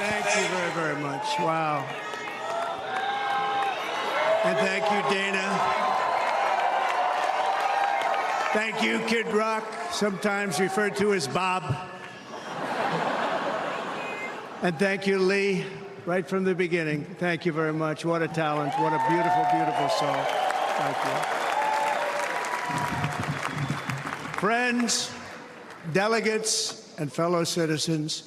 Thank you very, very much. Wow. And thank you, Dana. Thank you, Kid Rock, sometimes referred to as Bob. And thank you, Lee, right from the beginning. Thank you very much. What a talent. What a beautiful, beautiful song. Thank you. Friends, delegates, and fellow citizens,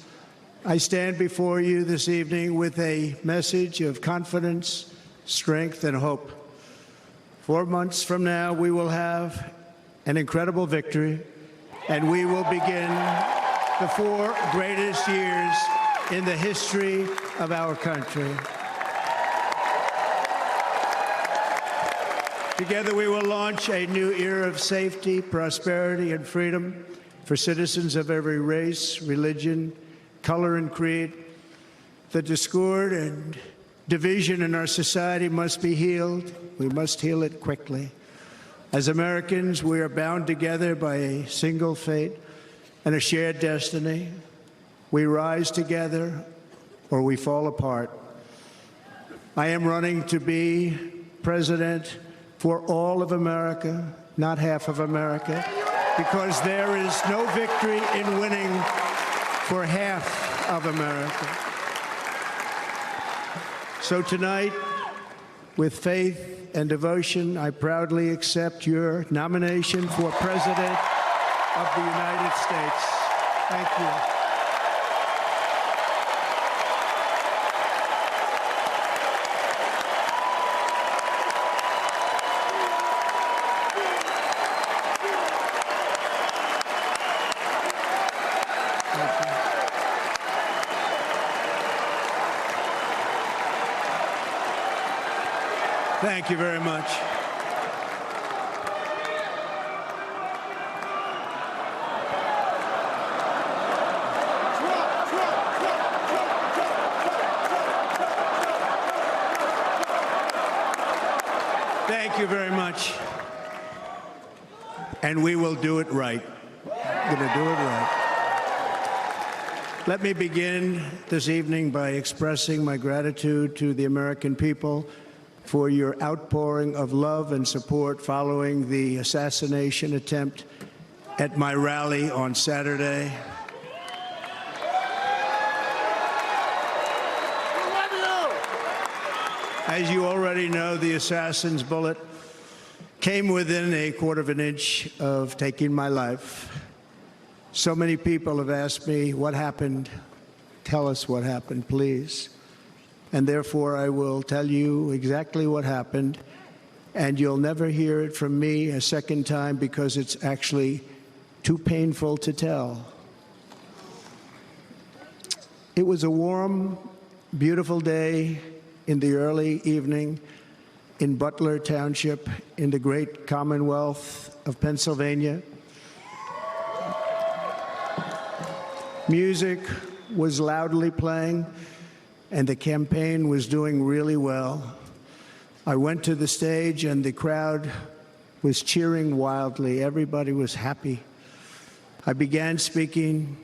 I stand before you this evening with a message of confidence, strength, and hope. 4 months from now, we will have an incredible victory, and we will begin the 4 greatest years in the history of our country. Together, we will launch a new era of safety, prosperity, and freedom for citizens of every race, religion, color, and creed. The discord and division in our society must be healed. We must heal it quickly. As Americans, we are bound together by a single fate and a shared destiny. We rise together or we fall apart. I am running to be president for all of America, not half of America, because there is no victory in winning for half of America. So tonight, with faith and devotion, I proudly accept your nomination for President of the United States. Thank you. Thank you very much. Thank you very much. And we will do it right. We're going to do it right. Let me begin this evening by expressing my gratitude to the American people for your outpouring of love and support following the assassination attempt at my rally on Saturday. As you already know, the assassin's bullet came within a quarter of an inch of taking my life. So many people have asked me, what happened? Tell us what happened, please. And therefore, I will tell you exactly what happened, and you'll never hear it from me a second time because it's actually too painful to tell. It was a warm, beautiful day in the early evening in Butler Township in the great Commonwealth of Pennsylvania. Music was loudly playing, and the campaign was doing really well. I went to the stage, and the crowd was cheering wildly. Everybody was happy. I began speaking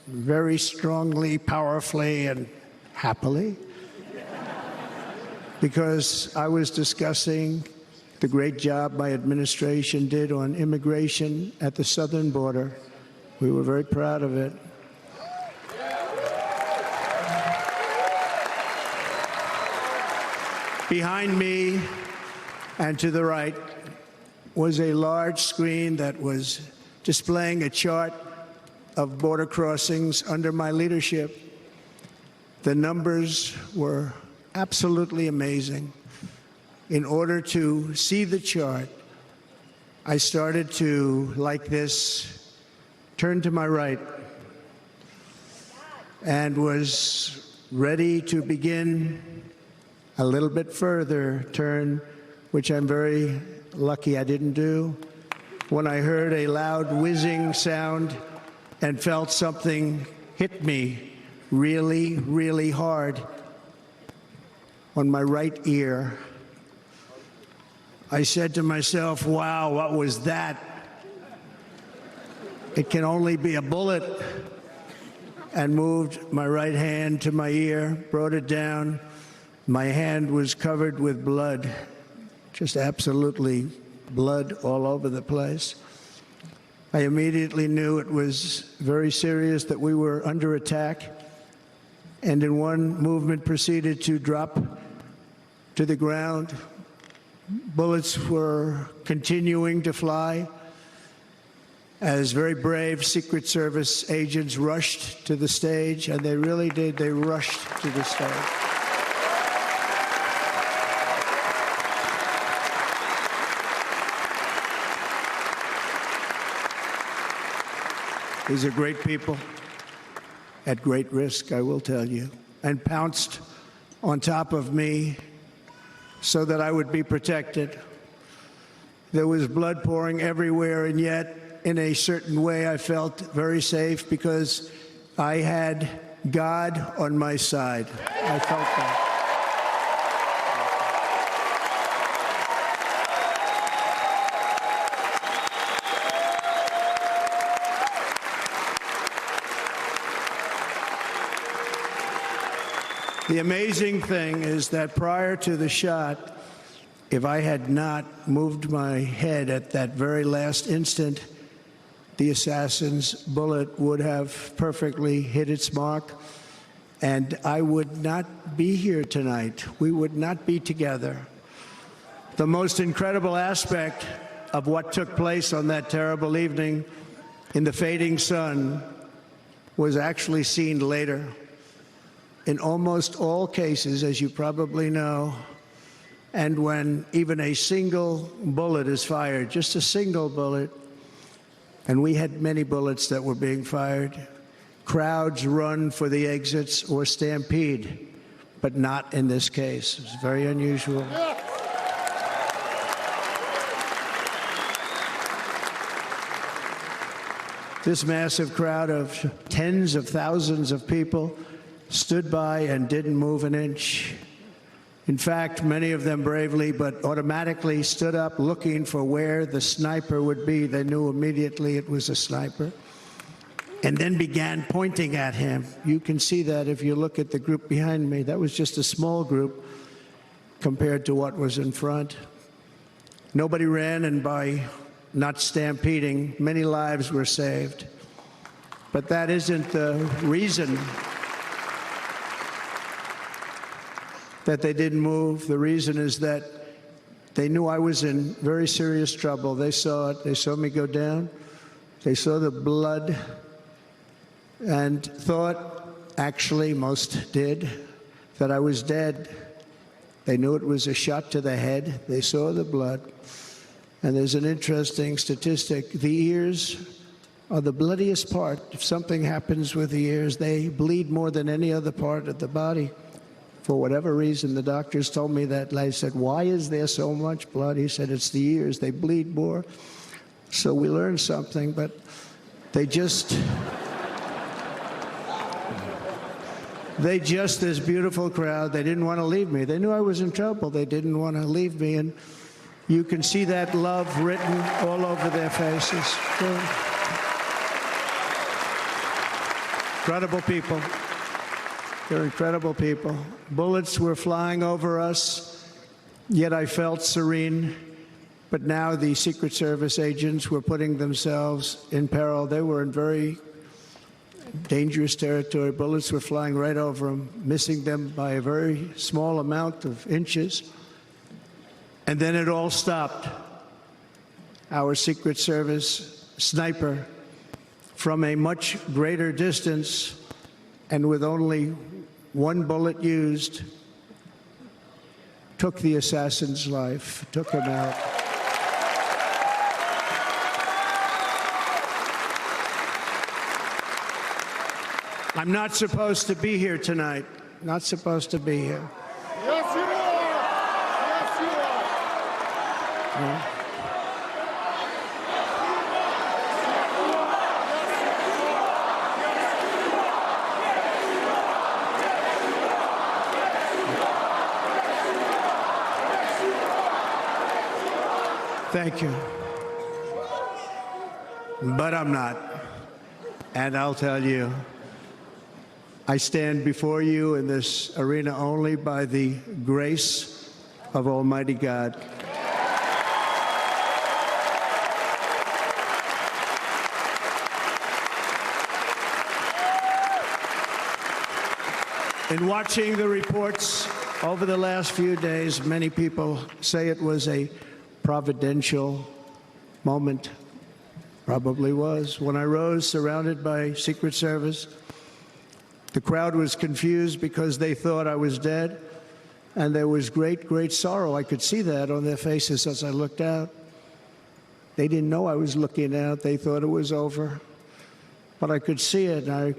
very strongly, powerfully, and happily, because I was discussing the great job my administration did on immigration at the southern border. We were very proud of it. Behind me and to the right was a large screen that was displaying a chart of border crossings under my leadership. The numbers were absolutely amazing. In order to see the chart, I started to, like this, turn to my right and was ready to begin a little bit further turn, which I'm very lucky I didn't do, when I heard a loud whizzing sound and felt something hit me really, really hard on my right ear. I said to myself, wow, what was that? It can only be a bullet. and moved my right hand to my ear, brought it down. My hand was covered with blood, just absolutely blood all over the place. I immediately knew it was very serious, that we were under attack, and in one movement proceeded to drop to the ground. Bullets were continuing to fly as very brave Secret Service agents rushed to the stage, and they really did. They rushed to the stage. These are great people at great risk, I will tell you, and pounced on top of me so that I would be protected. There was blood pouring everywhere, and yet, in a certain way, I felt very safe because I had God on my side. I felt that. The amazing thing is that prior to the shot, if I had not moved my head at that very last instant, the assassin's bullet would have perfectly hit its mark, and I would not be here tonight. We would not be together. The most incredible aspect of what took place on that terrible evening in the fading sun was actually seen later. In almost all cases, as you probably know, and when even a single bullet is fired, just a single bullet, and we had many bullets that were being fired, crowds run for the exits or stampede, but not in this case. It's very unusual. This massive crowd of tens of thousands of people stood by and didn't move an inch. In fact, many of them bravely but automatically stood up looking for where the sniper would be. They knew immediately it was a sniper, and then began pointing at him. You can see that if you look at the group behind me. That was just a small group compared to what was in front. Nobody ran, and by not stampeding, many lives were saved. But that isn't the reason that they didn't move. The reason is that they knew I was in very serious trouble. They saw it. They saw me go down. They saw the blood and thought, actually most did, that I was dead. They knew it was a shot to the head. They saw the blood. And there's an interesting statistic. The ears are the bloodiest part. If something happens with the ears, they bleed more than any other part of the body. For whatever reason, the doctors told me that. I said, why is there so much blood? He said, it's the ears. They bleed more. So we learned something, but they just, this beautiful crowd, they didn't want to leave me. They knew I was in trouble. They didn't want to leave me. And you can see that love written all over their faces. Incredible people. They're incredible people. Bullets were flying over us, yet I felt serene. But now the Secret Service agents were putting themselves in peril. They were in very dangerous territory. Bullets were flying right over them, missing them by a very small amount of inches. And then it all stopped. Our Secret Service sniper, from a much greater distance and with only one bullet used, took the assassin's life, took him out. I'm not supposed to be here tonight. Not supposed to be here. Yes, you are. Yes, you are. Yeah. Thank you. But I'm not. And I'll tell you, I stand before you in this arena only by the grace of Almighty God. In watching the reports over the last few days, many people say it was a providential moment. Probably was. When I rose surrounded by Secret Service, the crowd was confused because they thought I was dead, and there was great, great sorrow. I could see that on their faces as I looked out. They didn't know I was looking out. They thought it was over. But I could see it, and I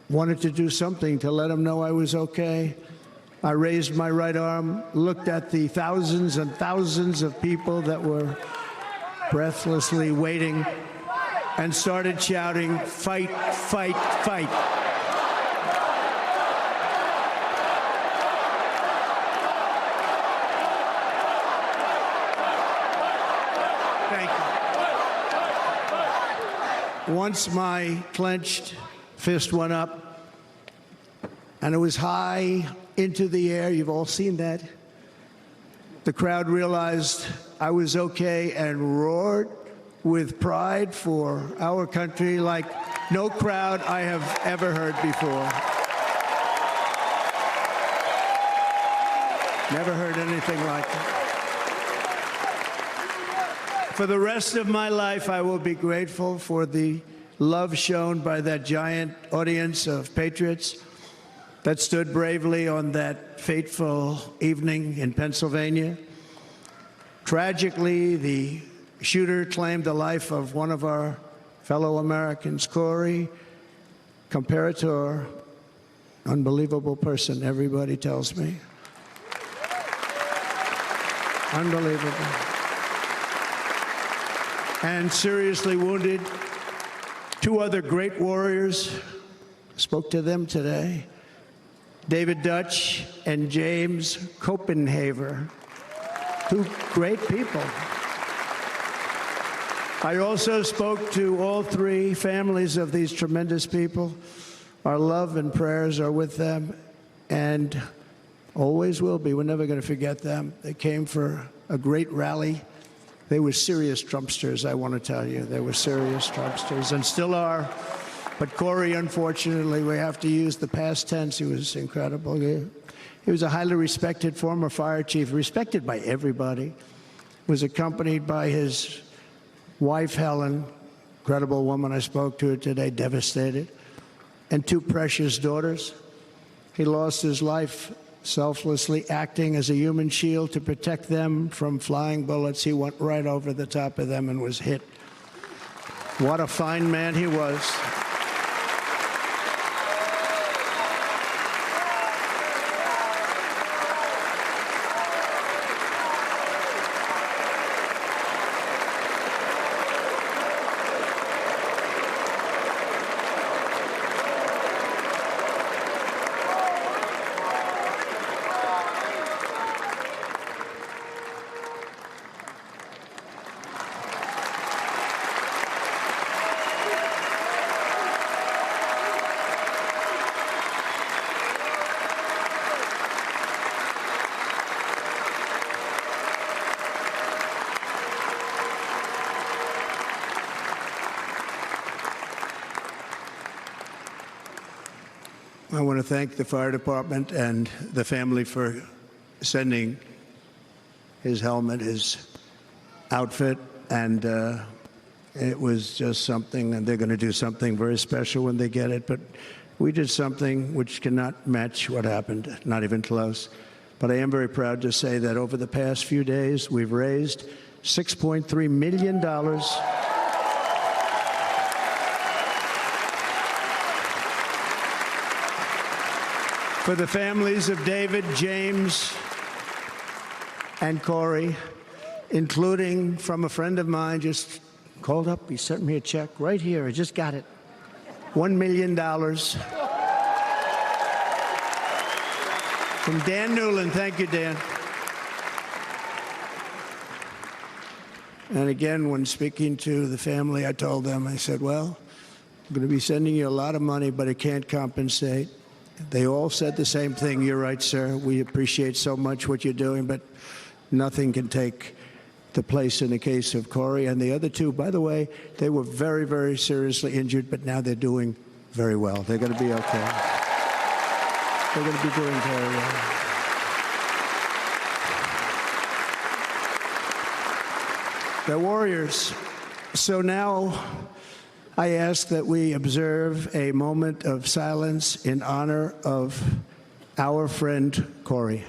wanted to do something to let them know I was okay. I raised my right arm, looked at the thousands and thousands of people that were breathlessly waiting, and started shouting, "Fight, fight, fight." Thank you. Once my clenched fist went up, and it was high into the air. You've all seen that. The crowd realized I was okay and roared with pride for our country like no crowd I have ever heard before. Never heard anything like it. For the rest of my life, I will be grateful for the love shown by that giant audience of patriots that stood bravely on that fateful evening in Pennsylvania. Tragically, the shooter claimed the life of one of our fellow Americans, Corey Comparator. Unbelievable person, everybody tells me. Unbelievable. And seriously wounded. Two other great warriors, spoke to them today. David Dutch and James Copenhaver, two great people. I also spoke to all three families of these tremendous people. Our love and prayers are with them, and always will be. We're never going to forget them. They came for a great rally. They were serious Trumpsters, I want to tell you. They were serious Trumpsters, and still are. But Corey, unfortunately, we have to use the past tense. He was incredible. He was a highly respected former fire chief, respected by everybody. Was accompanied by his wife, Helen, incredible woman. I spoke to her today, devastated, and two precious daughters. He lost his life selflessly acting as a human shield to protect them from flying bullets. He went right over the top of them and was hit. What a fine man he was. I want to thank the fire department and the family for sending his helmet, his outfit, and it was just something, and they're going to do something very special when they get it. But we did something which cannot match what happened, not even close. But I am very proud to say that over the past few days, we've raised $6.3 million for the families of David, James, and Corey, including from a friend of mine just called up. He sent me a check right here. I just got it. $1 million from Dan Newland. Thank you, Dan. And again, when speaking to the family, I told them, I said, well, I'm going to be sending you a lot of money, but it can't compensate. They all said the same thing. You're right, sir. We appreciate so much what you're doing, but nothing can take the place in the case of Corey. And the other two, by the way, they were very, very seriously injured, but now they're doing very well. They're going to be okay. They're going to be doing very well. They're warriors. So now I ask that we observe a moment of silence in honor of our friend Corey.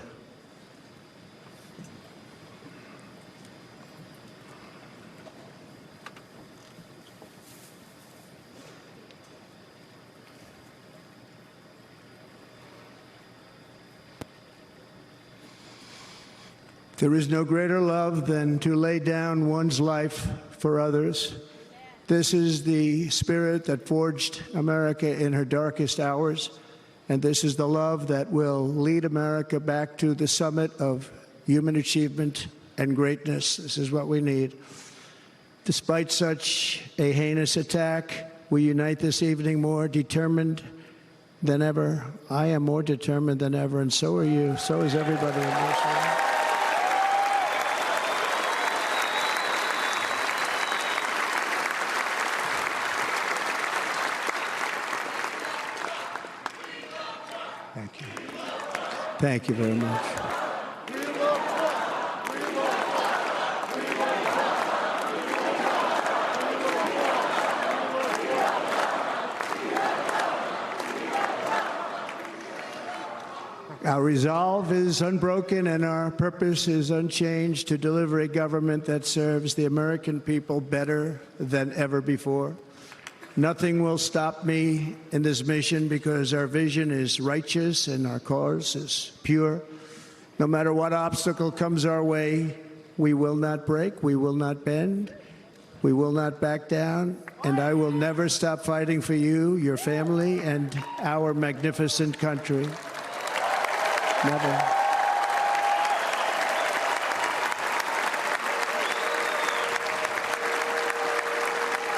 There is no greater love than to lay down one's life for others. This is the spirit that forged America in her darkest hours, and this is the love that will lead America back to the summit of human achievement and greatness. This is what we need. Despite such a heinous attack, we unite this evening more determined than ever. I am more determined than ever, and so are you. So is everybody in this room. Thank you. Thank you very much. Our resolve is unbroken and our purpose is unchanged to deliver a government that serves the American people better than ever before. Nothing will stop me in this mission because our vision is righteous and our cause is pure. No matter what obstacle comes our way, we will not break, we will not bend, we will not back down, and I will never stop fighting for you, your family, and our magnificent country. Never.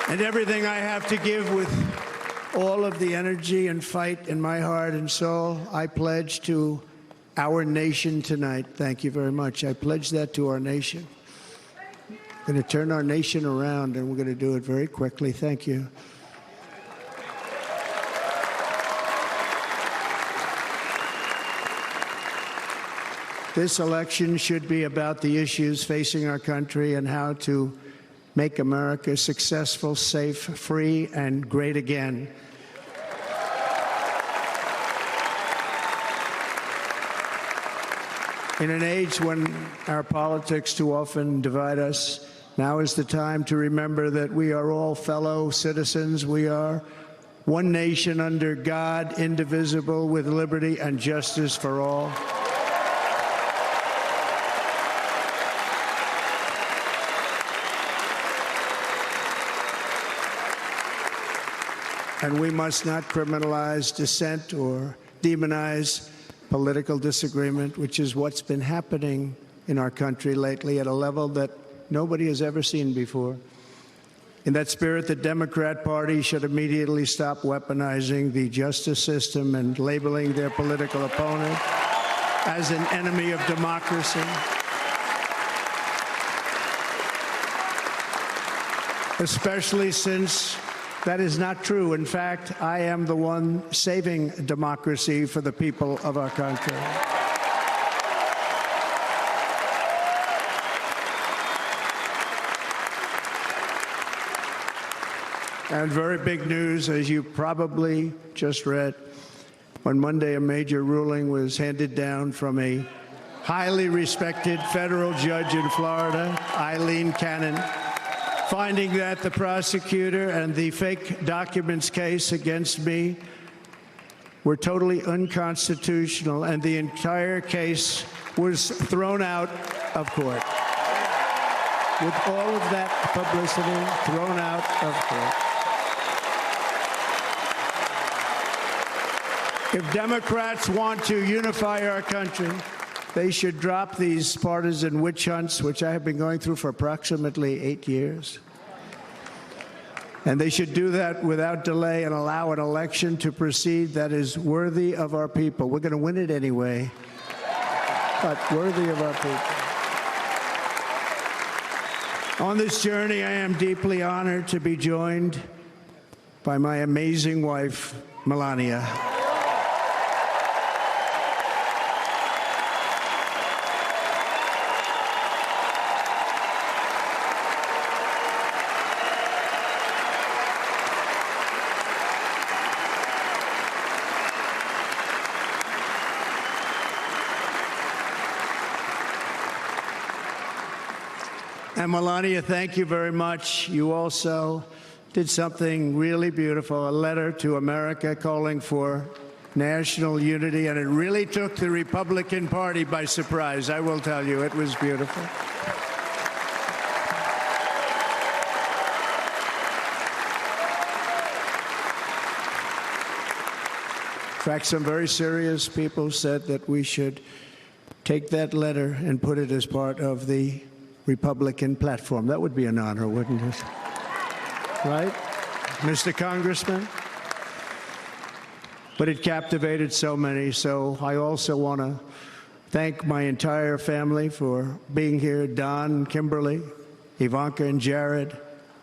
And everything I have to give with all of the energy and fight in my heart and soul, I pledge to our nation tonight. Thank you very much. I pledge that to our nation. We're going to turn our nation around, and we're going to do it very quickly. Thank you. This election should be about the issues facing our country and how to make America successful, safe, free, and great again. In an age when our politics too often divide us, now is the time to remember that we are all fellow citizens. We are one nation under God, indivisible, with liberty and justice for all. And we must not criminalize dissent or demonize political disagreement, which is what's been happening in our country lately at a level that nobody has ever seen before. In that spirit, the Democrat Party should immediately stop weaponizing the justice system and labeling their political opponent as an enemy of democracy. Especially since that is not true. In fact, I am the one saving democracy for the people of our country. And very big news, as you probably just read, on Monday a major ruling was handed down from a highly respected federal judge in Florida, Eileen Cannon, finding that the prosecutor and the fake documents case against me were totally unconstitutional, and the entire case was thrown out of court. With all of that publicity, thrown out of court. If Democrats want to unify our country, they should drop these partisan witch hunts, which I have been going through for approximately 8 years. And they should do that without delay and allow an election to proceed that is worthy of our people. We're going to win it anyway, but worthy of our people. On this journey, I am deeply honored to be joined by my amazing wife, Melania. And Melania, thank you very much. You also did something really beautiful, a letter to America calling for national unity, and it really took the Republican Party by surprise. I will tell you, it was beautiful. In fact, some very serious people said that we should take that letter and put it as part of the Republican platform. That would be an honor, wouldn't it? Right, Mr. Congressman? But it captivated so many, so I also want to thank my entire family for being here, Don, Kimberly, Ivanka and Jared,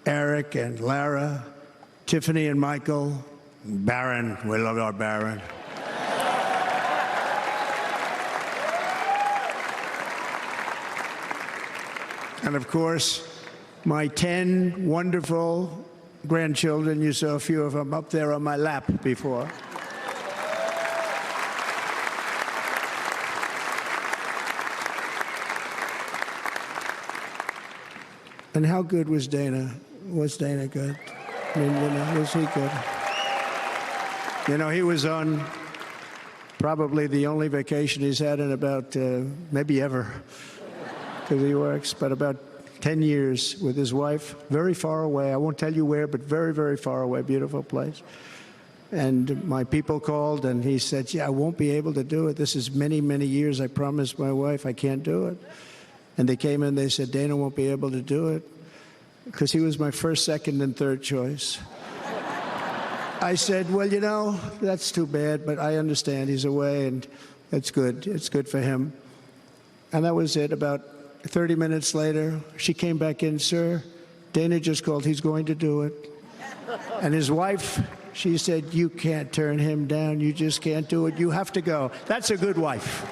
Eric and Lara, Tiffany and Michael, Barron. We love our Barron. And of course, my 10 wonderful grandchildren. You saw a few of them up there on my lap before. And how good was Dana? Was Dana good? I mean, was he good? You know, he was on probably the only vacation he's had in about, maybe ever, because he works, but about 10 years with his wife, very far away. I won't tell you where, but very, very far away, beautiful place. And my people called, and he said, yeah, I won't be able to do it. This is many, many years. I promised my wife I can't do it. And they came in, they said, Dana won't be able to do it, because he was my first, second, and third choice. I said, well, you know, that's too bad, but I understand he's away, and it's good. It's good for him. And that was it. About 30 minutes later, she came back in, sir, Dana just called. He's going to do it. And his wife, she said, you can't turn him down. You just can't do it. You have to go. That's a good wife.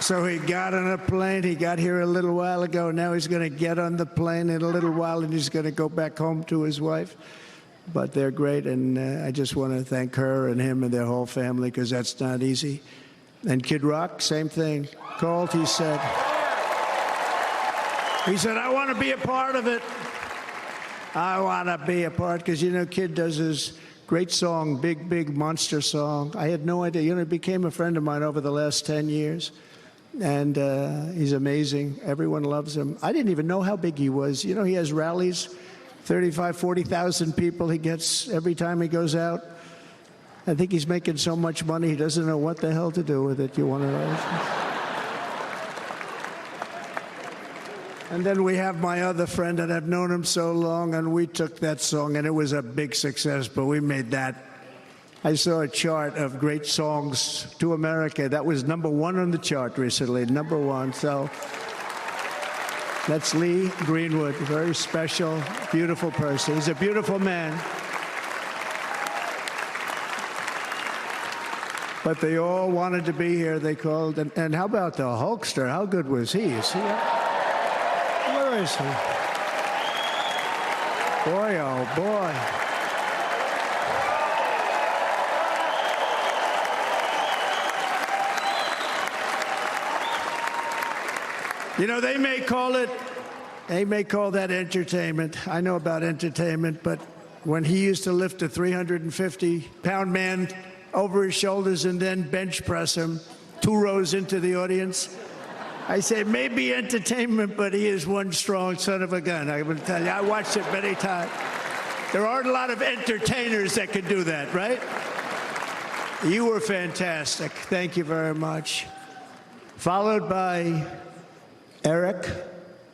So he got on a plane. He got here a little while ago. Now he's going to get on the plane in a little while, and he's going to go back home to his wife. But they're great, and I just want to thank her and him and their whole family, because that's not easy. And Kid Rock, same thing. Called, he said, I want to be a part of it. I want to be a part, because, you know, Kid does his great song, Big, Big Monster song. I had no idea. You know, he became a friend of mine over the last 10 years. And he's amazing. Everyone loves him. I didn't even know how big he was. You know, he has rallies, 35, 40,000 people he gets every time he goes out. I think he's making so much money, he doesn't know what the hell to do with it. You want to know? And then we have my other friend, and I've known him so long, and we took that song, and it was a big success, but we made that. I saw a chart of great songs to America. That was #1 on the chart recently, #1. So that's Lee Greenwood, a very special, beautiful person. He's a beautiful man. But they all wanted to be here. They called. And how about the Hulkster? How good was he? Is he? Where is he? Boy, oh boy. You know, they may call that entertainment. I know about entertainment, but when he used to lift a 350-pound man over his shoulders and then bench press him 2 rows into the audience, I say, maybe entertainment, but he is one strong son of a gun. I will tell you, I watched it many times. There aren't a lot of entertainers that can do that, right? You were fantastic. Thank you very much. Followed by Eric.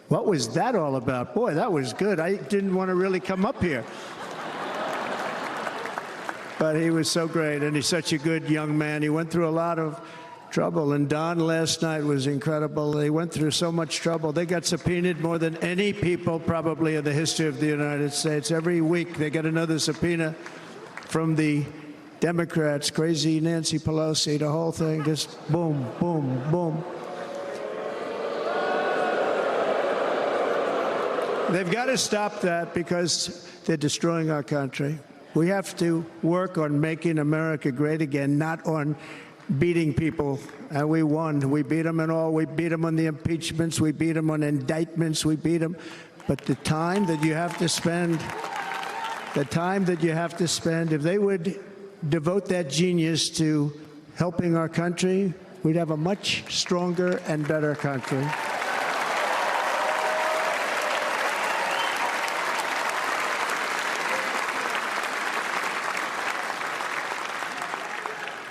What was that all about? Boy, that was good. I didn't want to really come up here. But he was so great, and he's such a good young man. He went through a lot of trouble, and Don last night was incredible. They went through so much trouble. They got subpoenaed more than any people probably in the history of the United States. Every week they get another subpoena from the Democrats, crazy Nancy Pelosi, the whole thing, just boom, boom, boom. They've got to stop that because they're destroying our country. We have to work on making America great again, not on beating people. And we won. We beat them and all. We beat them on the impeachments. We beat them on indictments. We beat them. But the time that you have to spend, if they would devote that genius to helping our country, we'd have a much stronger and better country.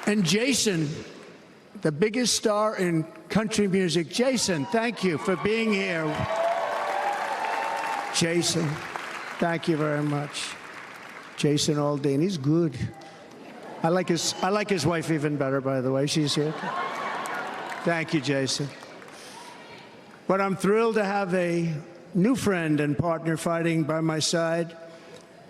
And Jason, the biggest star in country music. Jason, thank you for being here. Jason, thank you very much. Jason Aldean, he's good. I like his wife even better, by the way. She's here. Thank you, Jason. But I'm thrilled to have a new friend and partner fighting by my side.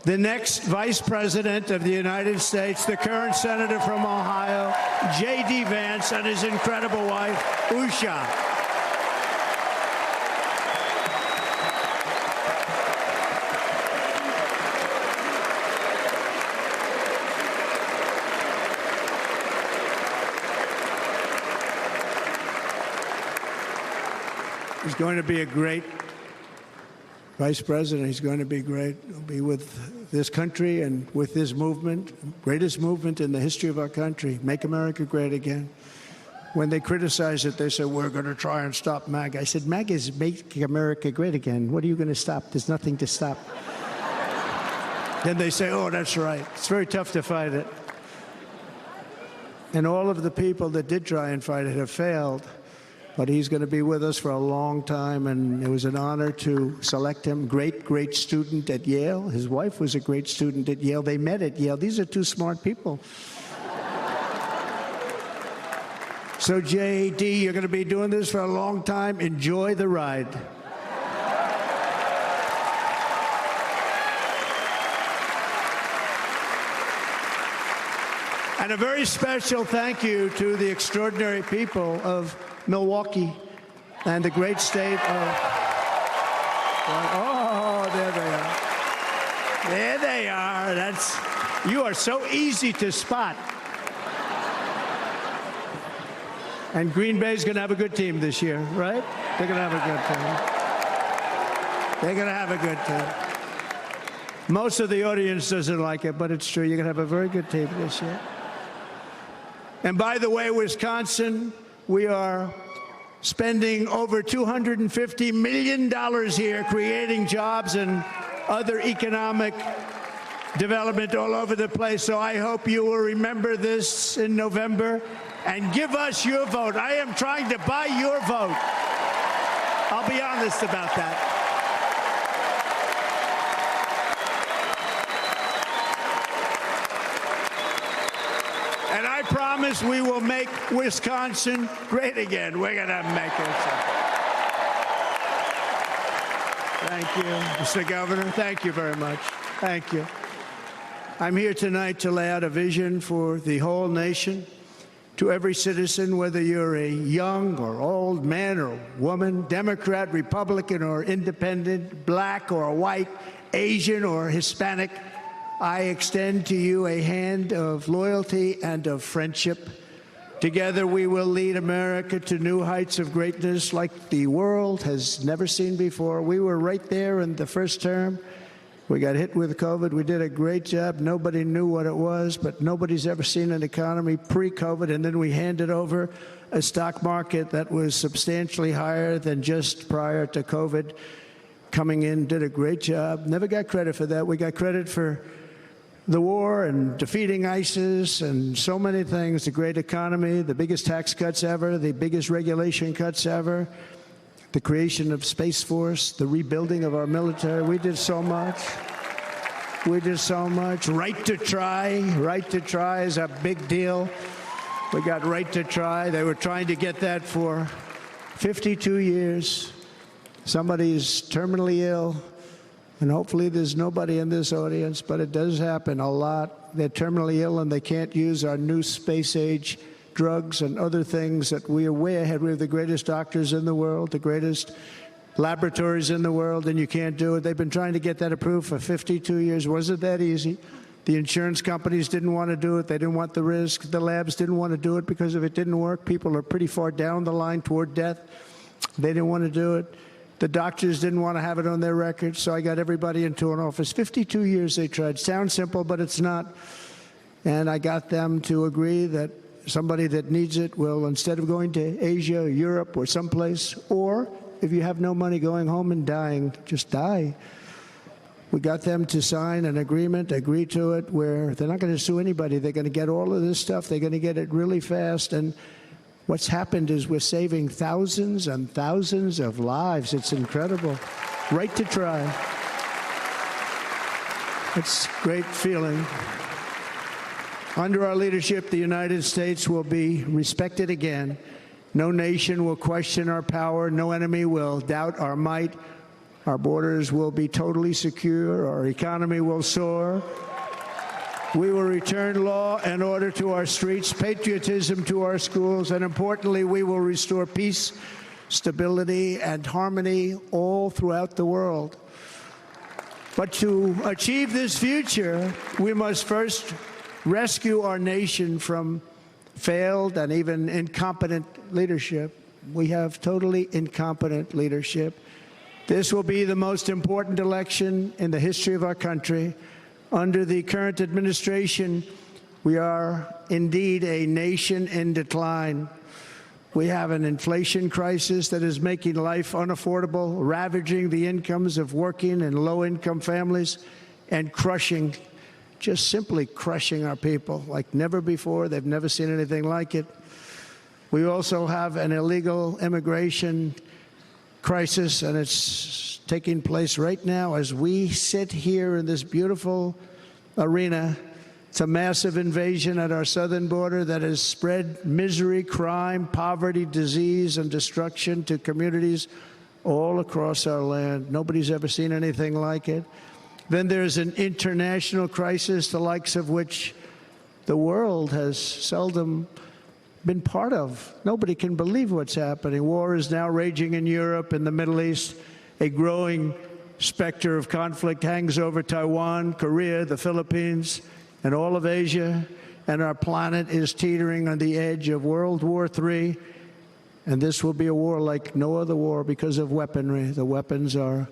The next Vice President of the United States, the current Senator from Ohio, J.D. Vance, and his incredible wife, Usha. He's going to be a great Vice President. He's going to be great. He'll be with this country and with this movement, greatest movement in the history of our country, Make America Great Again. When they criticize it, they say, we're going to try and stop MAGA. I said, MAGA is Make America Great Again. What are you going to stop? There's nothing to stop. Then they say, oh, that's right. It's very tough to fight it. And all of the people that did try and fight it have failed. But he's going to be with us for a long time, and it was an honor to select him. Great, great student at Yale. His wife was a great student at Yale. They met at Yale. These are two smart people. So, J.D., you're going to be doing this for a long time. Enjoy the ride. And a very special thank you to the extraordinary people of Milwaukee and the great state of... Oh, there they are. There they are. You are so easy to spot. And Green Bay's going to have a good team this year, right? They're going to have a good team. They're going to have a good team. Most of the audience doesn't like it, but it's true. You're going to have a very good team this year. And by the way, Wisconsin, we are spending over $250 million here, creating jobs and other economic development all over the place. So I hope you will remember this in November and give us your vote. I am trying to buy your vote. I'll be honest about that. And I promise we will make Wisconsin great again. We're going to make it. Thank you, Mr. Governor. Thank you very much. Thank you. I'm here tonight to lay out a vision for the whole nation, to every citizen, whether you're a young or old man or woman, Democrat, Republican, or independent, black or white, Asian or Hispanic. I extend to you a hand of loyalty and of friendship. Together we will lead America to new heights of greatness like the world has never seen before. We were right there in the first term. We got hit with COVID. We did a great job. Nobody knew what it was, but nobody's ever seen an economy pre-COVID. And then we handed over a stock market that was substantially higher than just prior to COVID. Coming in, did a great job. Never got credit for that. We got credit for the war and defeating ISIS and so many things, the great economy, the biggest tax cuts ever, the biggest regulation cuts ever, the creation of Space Force, the rebuilding of our military. We did so much. We did so much. Right to try. Right to try is a big deal. We got right to try. They were trying to get that for 52 years. Somebody's terminally ill. And hopefully there's nobody in this audience, but it does happen a lot. They're terminally ill and they can't use our new space-age drugs and other things that we are way ahead. We have the greatest doctors in the world, the greatest laboratories in the world, and you can't do it. They've been trying to get that approved for 52 years. Wasn't that easy? The insurance companies didn't want to do it. They didn't want the risk. The labs didn't want to do it because if it didn't work, people are pretty far down the line toward death. They didn't want to do it. The doctors didn't want to have it on their records, so I got everybody into an office. 52 years they tried. Sounds simple, but it's not. And I got them to agree that somebody that needs it will, instead of going to Asia or Europe or someplace, or if you have no money, going home and dying, just die. We got them to sign an agreement, agree to it, where they're not going to sue anybody. They're going to get all of this stuff. They're going to get it really fast. And what's happened is we're saving thousands and thousands of lives. It's incredible. Right to try. It's a great feeling. Under our leadership, the United States will be respected again. No nation will question our power. No enemy will doubt our might. Our borders will be totally secure. Our economy will soar. We will return law and order to our streets, patriotism to our schools, and importantly, we will restore peace, stability, and harmony all throughout the world. But to achieve this future, we must first rescue our nation from failed and even incompetent leadership. We have totally incompetent leadership. This will be the most important election in the history of our country. Under the current administration, we are indeed a nation in decline. We have an inflation crisis that is making life unaffordable, ravaging the incomes of working and low-income families, and crushing, just simply crushing our people like never before. They've never seen anything like it. We also have an illegal immigration crisis, and it's taking place right now as we sit here in this beautiful arena. It's a massive invasion at our southern border that has spread misery, crime, poverty, disease, and destruction to communities all across our land. Nobody's ever seen anything like it. Then there's an international crisis, the likes of which the world has seldom been part of. Nobody can believe what's happening. War is now raging in Europe, in the Middle East. A growing specter of conflict hangs over Taiwan, Korea, the Philippines, and all of Asia. And our planet is teetering on the edge of World War III. And this will be a war like no other war because of weaponry. The weapons are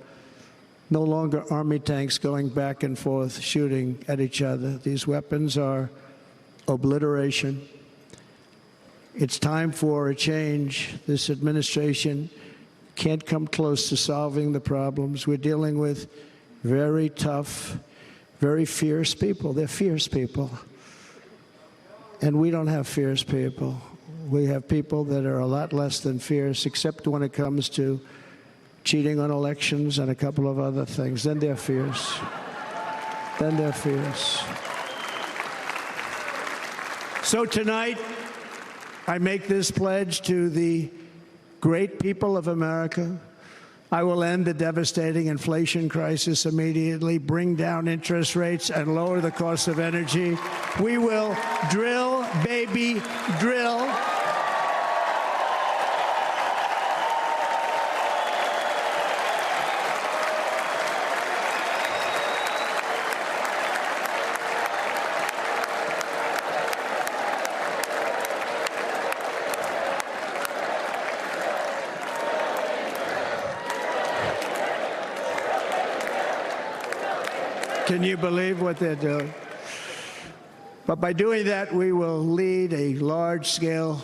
no longer army tanks going back and forth shooting at each other. These weapons are obliteration. It's time for a change. This administration can't come close to solving the problems. We're dealing with very tough, very fierce people. They're fierce people. And we don't have fierce people. We have people that are a lot less than fierce, except when it comes to cheating on elections and a couple of other things. Then they're fierce. Then they're fierce. So tonight, I make this pledge to the great people of America. I will end the devastating inflation crisis immediately, bring down interest rates, and lower the cost of energy. We will drill, baby, drill. Can you believe what they're doing? But by doing that, we will lead a large-scale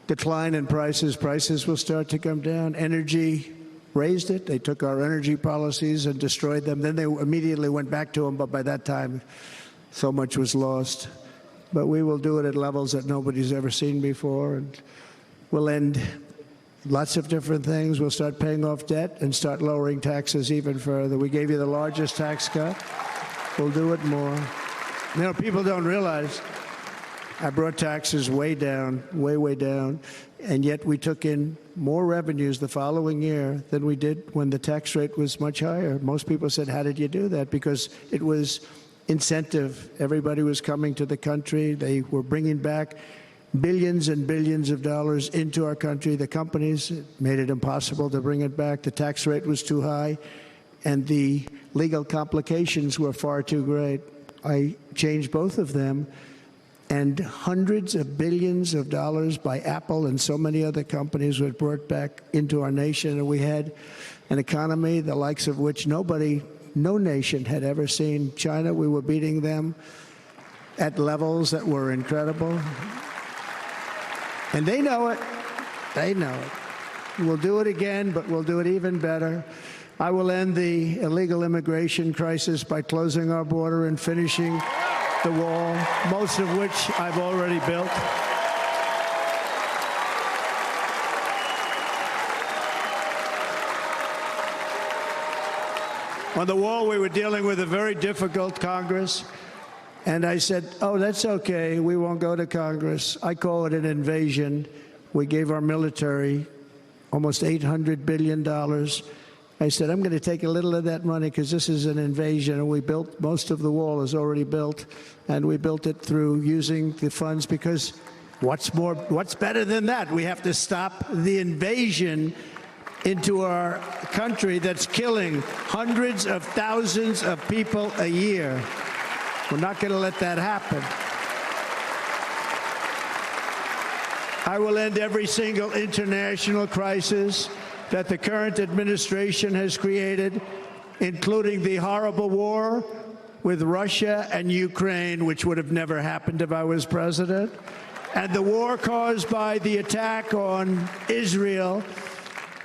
decline in prices. Prices will start to come down. Energy raised it. They took our energy policies and destroyed them. Then they immediately went back to them, but by that time, so much was lost. But we will do it at levels that nobody's ever seen before, and we'll end lots of different things. We'll start paying off debt and start lowering taxes even further. We gave you the largest tax cut. We'll do it more. You know, people don't realize I brought taxes way down, way down, and yet we took in more revenues the following year than we did when the tax rate was much higher. Most people said, how did you do that? Because it was incentive. Everybody was coming to the country. They were bringing back billions and billions of dollars into our country. The companies made it impossible to bring it back. The tax rate was too high, and the legal complications were far too great. I changed both of them, and hundreds of billions of dollars by Apple and so many other companies were brought back into our nation, and we had an economy the likes of which no nation had ever seen. China, we were beating them at levels that were incredible. And they know it. They know it. We'll do it again, but we'll do it even better. I will end the illegal immigration crisis by closing our border and finishing the wall, most of which I've already built. On the wall, we were dealing with a very difficult Congress, and I said, oh, that's okay, we won't go to Congress. I call it an invasion. We gave our military almost $800 billion. I said, I'm going to take a little of that money because this is an invasion, and we built, most of the wall is already built, and we built it through using the funds because what's better than that? We have to stop the invasion into our country that's killing hundreds of thousands of people a year. We're not going to let that happen. I will end every single international crisis that the current administration has created, including the horrible war with Russia and Ukraine, which would have never happened if I was president, and the war caused by the attack on Israel,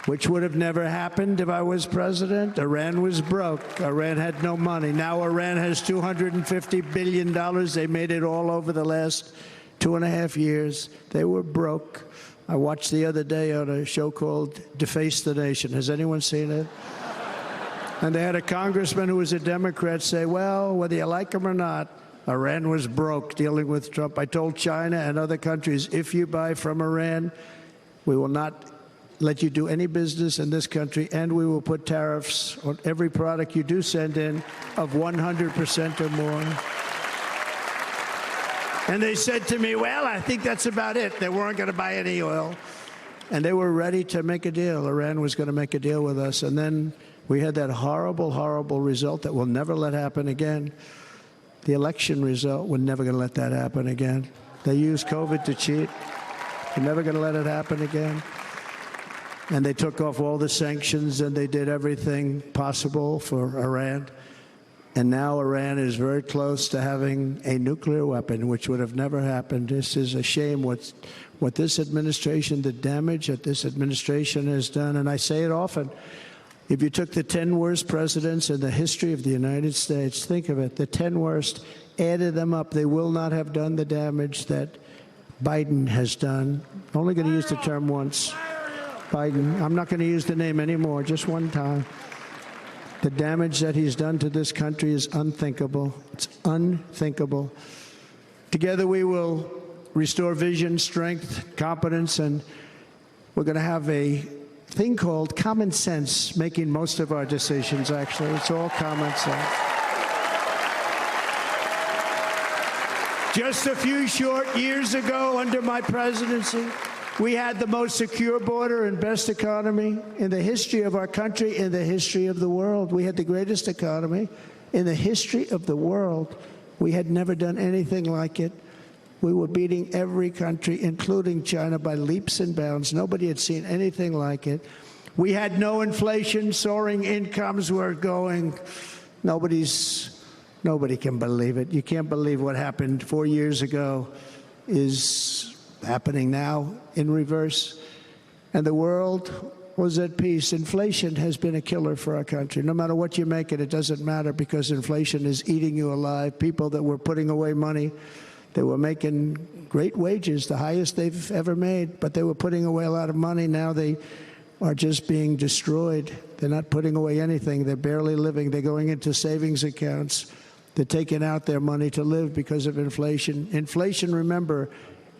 which would have never happened if I was president. Iran was broke. Iran had no money. Now Iran has $250 billion. They made it all over the last 2.5 years. They were broke. I watched the other day on a show called Deface the Nation. Has anyone seen it? And they had a congressman who was a Democrat say, well, whether you like him or not, Iran was broke dealing with Trump. I told China and other countries, if you buy from Iran, we will not let you do any business in this country, and we will put tariffs on every product you do send in of 100% or more. And they said to me, well, I think that's about it. They weren't going to buy any oil. And they were ready to make a deal. Iran was going to make a deal with us. And then we had that horrible, horrible result that we'll never let happen again. The election result, we're never going to let that happen again. They used COVID to cheat. We're never going to let it happen again. And they took off all the sanctions, and they did everything possible for Iran. And now Iran is very close to having a nuclear weapon, which would have never happened. This is a shame what this administration, the damage that this administration has done. And I say it often, if you took the 10 worst presidents in the history of the United States, think of it, the 10 worst, added them up, they will not have done the damage that Biden has done. I'm only going to use the term once. Biden, I'm not going to use the name anymore, just one time. The damage that he's done to this country is unthinkable. It's unthinkable. Together we will restore vision, strength, competence, and we're going to have a thing called common sense making most of our decisions, actually. It's all common sense. Just a few short years ago, under my presidency, we had the most secure border and best economy in the history of our country, in the history of the world. We had the greatest economy in the history of the world. We had never done anything like it. We were beating every country, including China, by leaps and bounds. Nobody had seen anything like it. We had no inflation. Soaring incomes were going. Nobody can believe it. You can't believe what happened 4 years ago is happening now in reverse. And the world was at peace. Inflation has been a killer for our country. No matter what you make it, it doesn't matter because inflation is eating you alive. People that were putting away money, they were making great wages, the highest they've ever made, but they were putting away a lot of money. Now they are just being destroyed. They're not putting away anything. They're barely living. They're going into savings accounts. They're taking out their money to live because of inflation. Inflation, remember,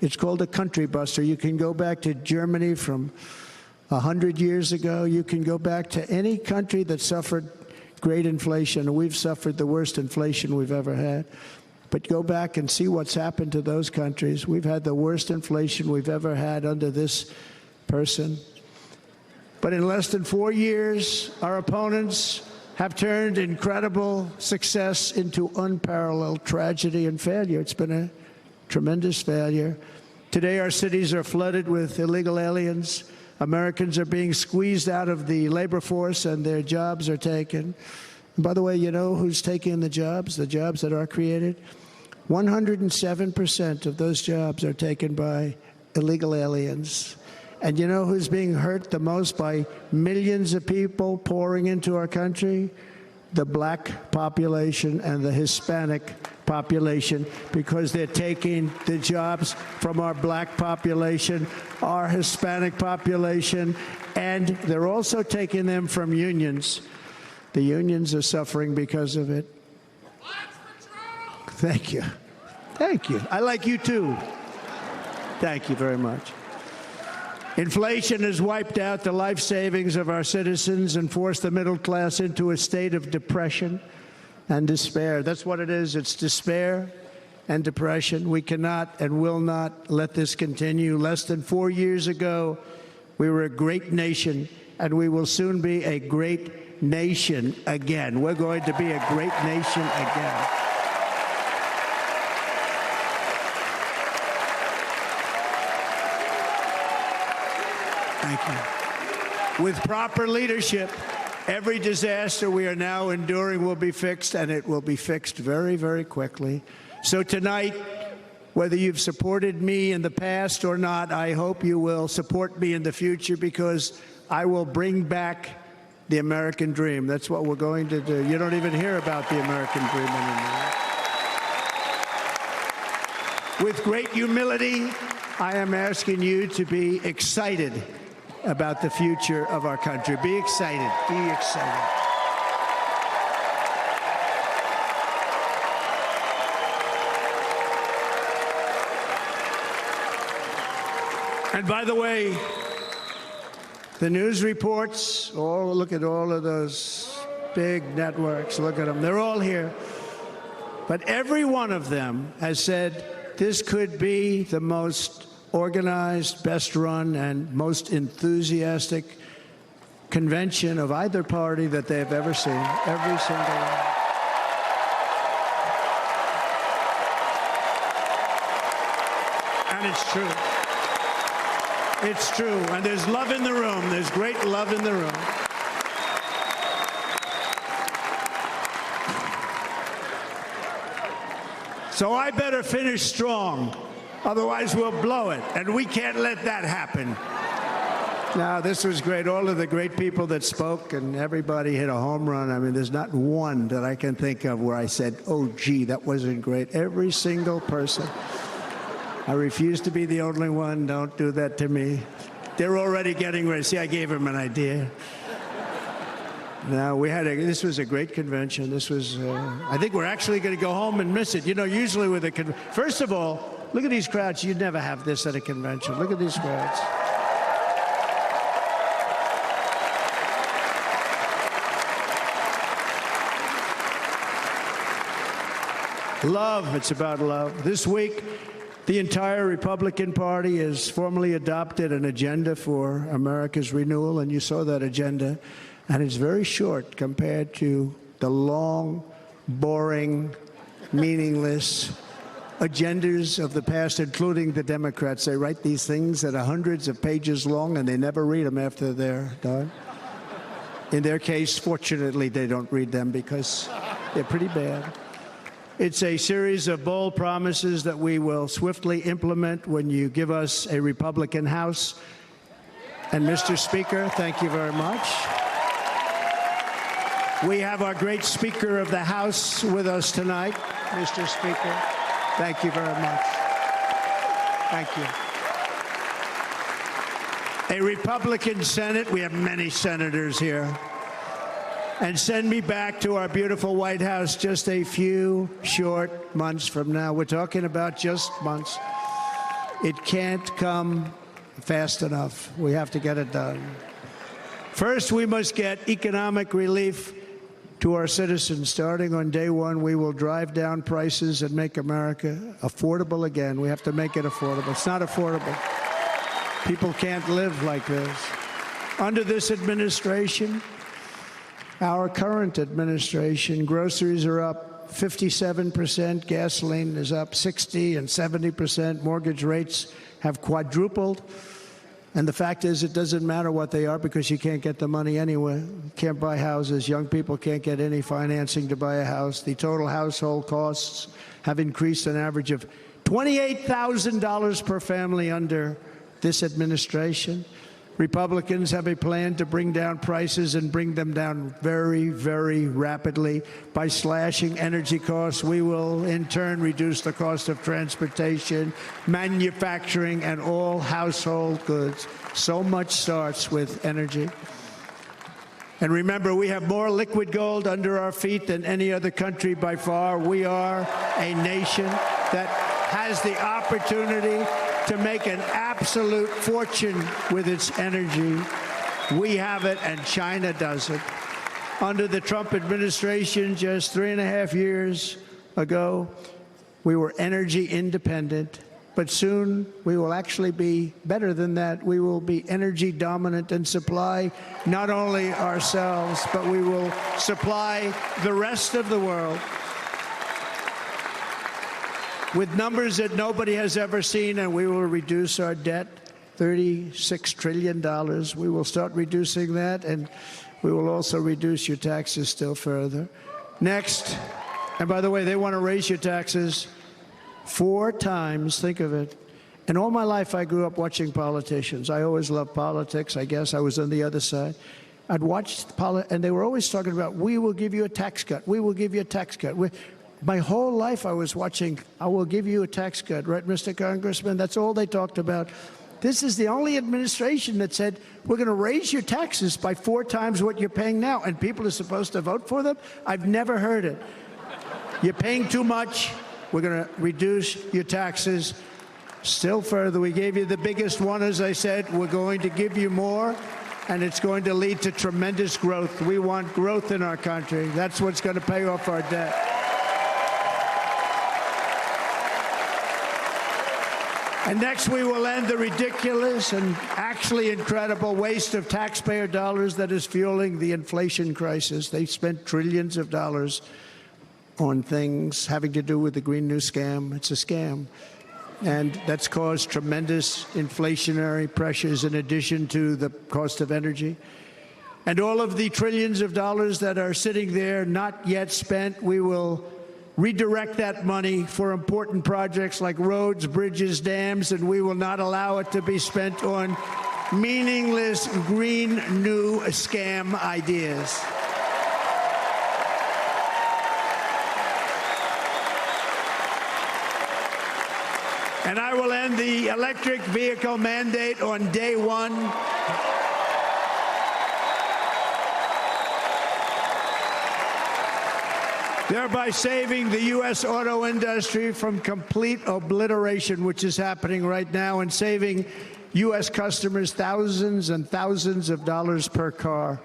it's called a country buster. You can go back to Germany from 100 years ago. You can go back to any country that suffered great inflation. We've suffered the worst inflation we've ever had. But go back and see what's happened to those countries. We've had the worst inflation we've ever had under this person. But in less than 4 years, our opponents have turned incredible success into unparalleled tragedy and failure. It's been a tremendous failure. Today, our cities are flooded with illegal aliens. Americans are being squeezed out of the labor force and their jobs are taken. And by the way, you know who's taking the jobs that are created? 107% of those jobs are taken by illegal aliens. And you know who's being hurt the most by millions of people pouring into our country? The black population and the Hispanic population, because they're taking the jobs from our black population, our Hispanic population, and they're also taking them from unions. The unions are suffering because of it. Thank you. Thank you. I like you too. Thank you very much. Inflation has wiped out the life savings of our citizens and forced the middle class into a state of depression and despair. That's what it is. It's despair and depression. We cannot and will not let this continue. Less than 4 years ago, we were a great nation, and we will soon be a great nation again. We're going to be a great nation again. Thank you. With proper leadership, every disaster we are now enduring will be fixed, and it will be fixed very, very quickly. So tonight, whether you've supported me in the past or not, I hope you will support me in the future, because I will bring back the American dream. That's what we're going to do. You don't even hear about the American dream anymore. With great humility, I am asking you to be excited about the future of our country. Be excited. Be excited. And by the way, the news reports, look at all of those big networks. Look at them. They're all here. But every one of them has said this could be the most organized, best run, and most enthusiastic convention of either party that they have ever seen. Every single one. And it's true. It's true. And there's love in the room. There's great love in the room. So I better finish strong. Otherwise, we'll blow it, and we can't let that happen. Now, this was great. All of the great people that spoke, and everybody hit a home run. I mean, there's not one that I can think of where I said, oh, gee, that wasn't great. Every single person. I refuse to be the only one. Don't do that to me. They're already getting ready. See, I gave them an idea. Now, this was a great convention. This was, I think we're actually going to go home and miss it. You know, usually with a first of all, look at these crowds. You'd never have this at a convention. Look at these crowds. Love. It's about love. This week, the entire Republican Party has formally adopted an agenda for America's renewal, and you saw that agenda. And it's very short compared to the long, boring, meaningless agendas of the past, including the Democrats. They write these things that are hundreds of pages long, and they never read them after they're done. In their case, fortunately, they don't read them because they're pretty bad. It's a series of bold promises that we will swiftly implement when you give us a Republican House And Mr. Speaker, thank you very much. We have our great Speaker of the House with us tonight. Mr. Speaker, thank you very much. Thank you. A Republican Senate, we have many senators here, and send me back to our beautiful White House just a few short months from now. We're talking about just months. It can't come fast enough. We have to get it done. First, we must get economic relief to our citizens. Starting on day one, we will drive down prices and make America affordable again. We have to make it affordable. It's not affordable. People can't live like this. Under this administration, our current administration, groceries are up 57%, gasoline is up 60 and 70%, mortgage rates have quadrupled. And the fact is, it doesn't matter what they are because you can't get the money anywhere. You can't buy houses. Young people can't get any financing to buy a house. The total household costs have increased an average of $28,000 per family under this administration. Republicans have a plan to bring down prices and bring them down very, very rapidly. By slashing energy costs, we will in turn reduce the cost of transportation, manufacturing, and all household goods. So much starts with energy. And remember, we have more liquid gold under our feet than any other country by far. We are a nation that has the opportunity to make an absolute fortune with its energy. We have it, and China doesn't. Under the Trump administration, just 3.5 years ago, we were energy independent. But soon, we will actually be better than that. We will be energy dominant and supply not only ourselves, but we will supply the rest of the world with numbers that nobody has ever seen, and we will reduce our debt, $36 trillion. We will start reducing that, and we will also reduce your taxes still further. Next, and by the way, they want to raise your taxes 4 times, think of it. And all my life, I grew up watching politicians. I always loved politics. I guess I was on the other side. I'd watch and they were always talking about, we will give you a tax cut. We will give you a tax cut. My whole life I was watching, I will give you a tax cut, right, Mr. Congressman? That's all they talked about. This is the only administration that said, we're going to raise your taxes by 4 times what you're paying now, and people are supposed to vote for them? I've never heard it. You're paying too much. We're going to reduce your taxes still further. We gave you the biggest one, as I said. We're going to give you more, and it's going to lead to tremendous growth. We want growth in our country. That's what's going to pay off our debt. And next, we will end the ridiculous and actually incredible waste of taxpayer dollars that is fueling the inflation crisis. They spent trillions of dollars on things having to do with the Green New Scam. It's a scam. And that's caused tremendous inflationary pressures in addition to the cost of energy. And all of the trillions of dollars that are sitting there not yet spent, we will redirect that money for important projects like roads, bridges, dams, and we will not allow it to be spent on meaningless Green New Scam ideas. And I will end the electric vehicle mandate on day one. Thereby saving the U.S. auto industry from complete obliteration, which is happening right now, and saving U.S. customers thousands and thousands of dollars per car.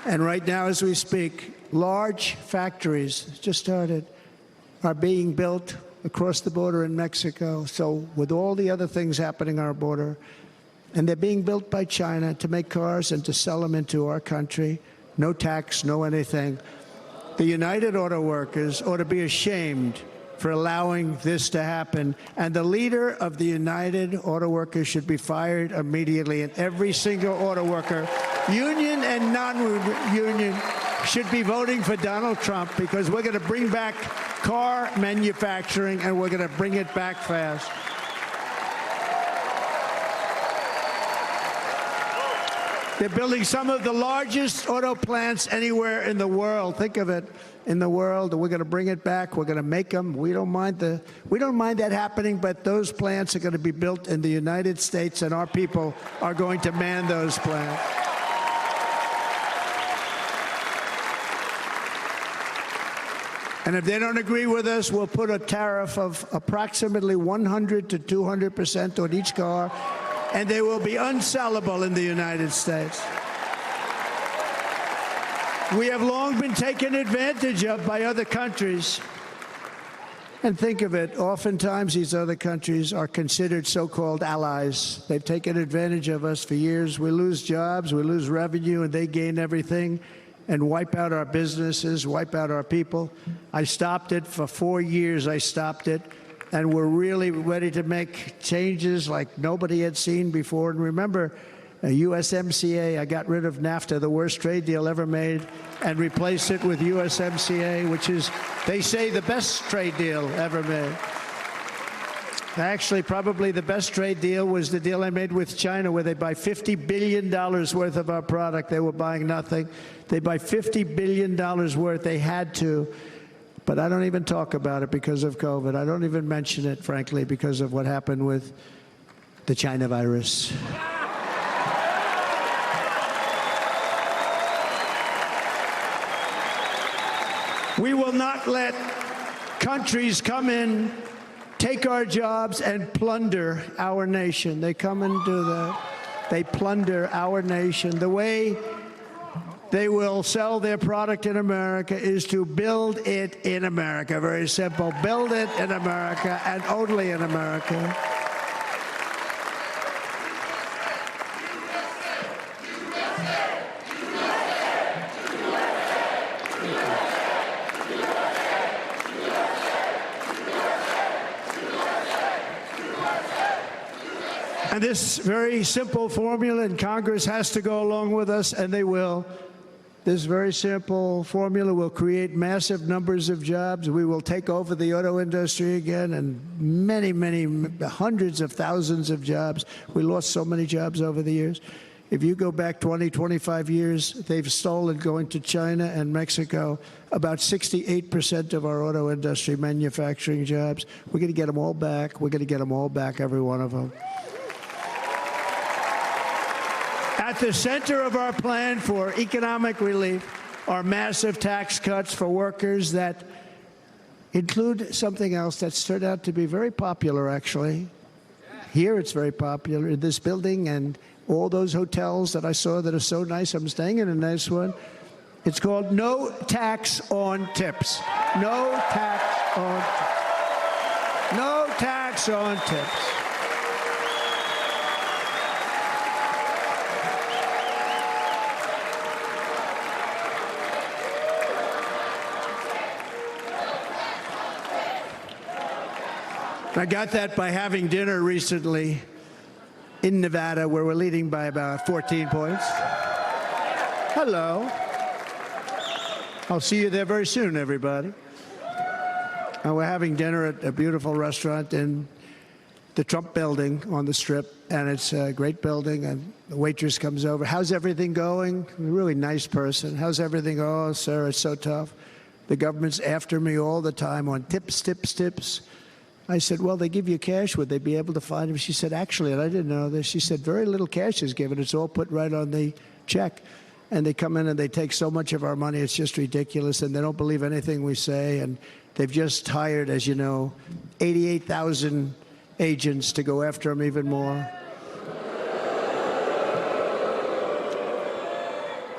And right now, as we speak, large factories just started are being built across the border in Mexico. So with all the other things happening on our border, and they're being built by China to make cars and to sell them into our country. No tax, no anything. The United Auto Workers ought to be ashamed for allowing this to happen. And the leader of the United Auto Workers should be fired immediately. And every single auto worker, union and non-union, should be voting for Donald Trump, because we're going to bring back car manufacturing, and we're going to bring it back fast. They're building some of the largest auto plants anywhere in the world. Think of it, in the world. We're going to bring it back. We're going to make them. We don't mind that happening, but those plants are going to be built in the United States, and our people are going to man those plants. And if they don't agree with us, we'll put a tariff of approximately 100 to 200% on each car, and they will be unsellable in the United States. We have long been taken advantage of by other countries. And think of it, oftentimes these other countries are considered so-called allies. They've taken advantage of us for years. We lose jobs, we lose revenue, and they gain everything and wipe out our businesses, wipe out our people. I stopped it for 4 years. I stopped it. And we're really ready to make changes like nobody had seen before. And remember, USMCA, I got rid of NAFTA, the worst trade deal ever made, and replaced it with USMCA, which is, they say, the best trade deal ever made. Actually, probably the best trade deal was the deal I made with China, where they buy $50 billion worth of our product. They were buying nothing. They buy $50 billion worth. They had to. But I don't even talk about it because of COVID. I don't even mention it, frankly, because of what happened with the China virus. We will not let countries come in, take our jobs, and plunder our nation. They come and do that. They plunder our nation. The way they will sell their product in America is to build it in America. Very simple. Build it in America and only in America. And this very simple formula, and Congress has to go along with us, and they will. This very simple formula will create massive numbers of jobs. We will take over the auto industry again, and many, hundreds of thousands of jobs. We lost so many jobs over the years. If you go back 20, 25 years, they've stolen, going to China and Mexico, about 68% of our auto industry manufacturing jobs. We're going to get them all back. We're going to get them all back, every one of them. At the center of our plan for economic relief are massive tax cuts for workers that include something else that's turned out to be very popular, actually. Here it's very popular, in this building and all those hotels that I saw that are so nice. I'm staying in a nice one. It's called no tax on tips. No tax on tips. No tax on tips. I got that by having dinner recently in Nevada, where we're leading by about 14 points. Hello. I'll see you there very soon, everybody. And we're having dinner at a beautiful restaurant in the Trump building on the Strip, and it's a great building, and the waitress comes over. How's everything going? A really nice person. How's everything? Oh, sir, it's so tough. The government's after me all the time on tips, tips, tips. I said, well, they give you cash. Would they be able to find him? She said, actually, and I didn't know this, she said, very little cash is given. It's all put right on the check. And they come in and they take so much of our money, it's just ridiculous. And they don't believe anything we say. And they've just hired, as you know, 88,000 agents to go after them even more.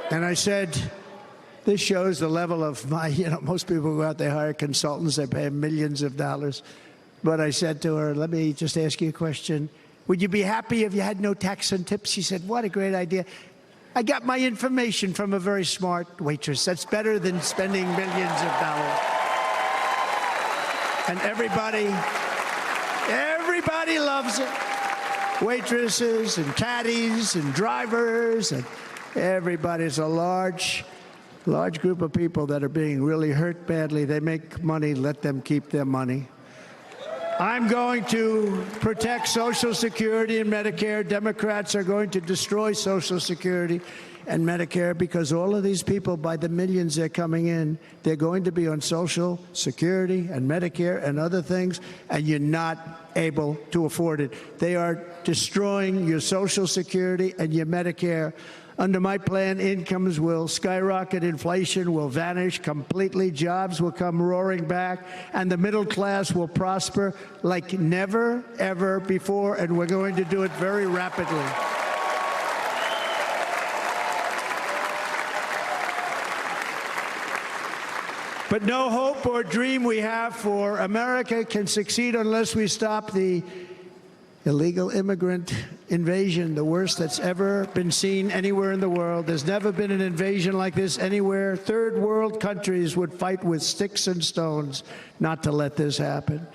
And I said, this shows the level of my, most people go out, they hire consultants, they pay them millions of dollars. But I said to her, let me just ask you a question. Would you be happy if you had no tax on tips? She said, what a great idea. I got my information from a very smart waitress. That's better than spending millions of dollars. And everybody loves it. Waitresses and caddies and drivers and everybody. It's a large group of people that are being really hurt badly. They make money, let them keep their money. I'm going to protect Social Security and Medicare. Democrats are going to destroy Social Security and Medicare because all of these people, by the millions they're coming in, they're going to be on Social Security and Medicare and other things, and you're not able to afford it. They are destroying your Social Security and your Medicare. Under my plan, incomes will skyrocket, inflation will vanish completely, jobs will come roaring back, and the middle class will prosper like never, ever before, and we're going to do it very rapidly. But no hope or dream we have for America can succeed unless we stop the illegal immigrant invasion, the worst that's ever been seen anywhere in the world. There's never been an invasion like this anywhere. Third world countries would fight with sticks and stones not to let this happen.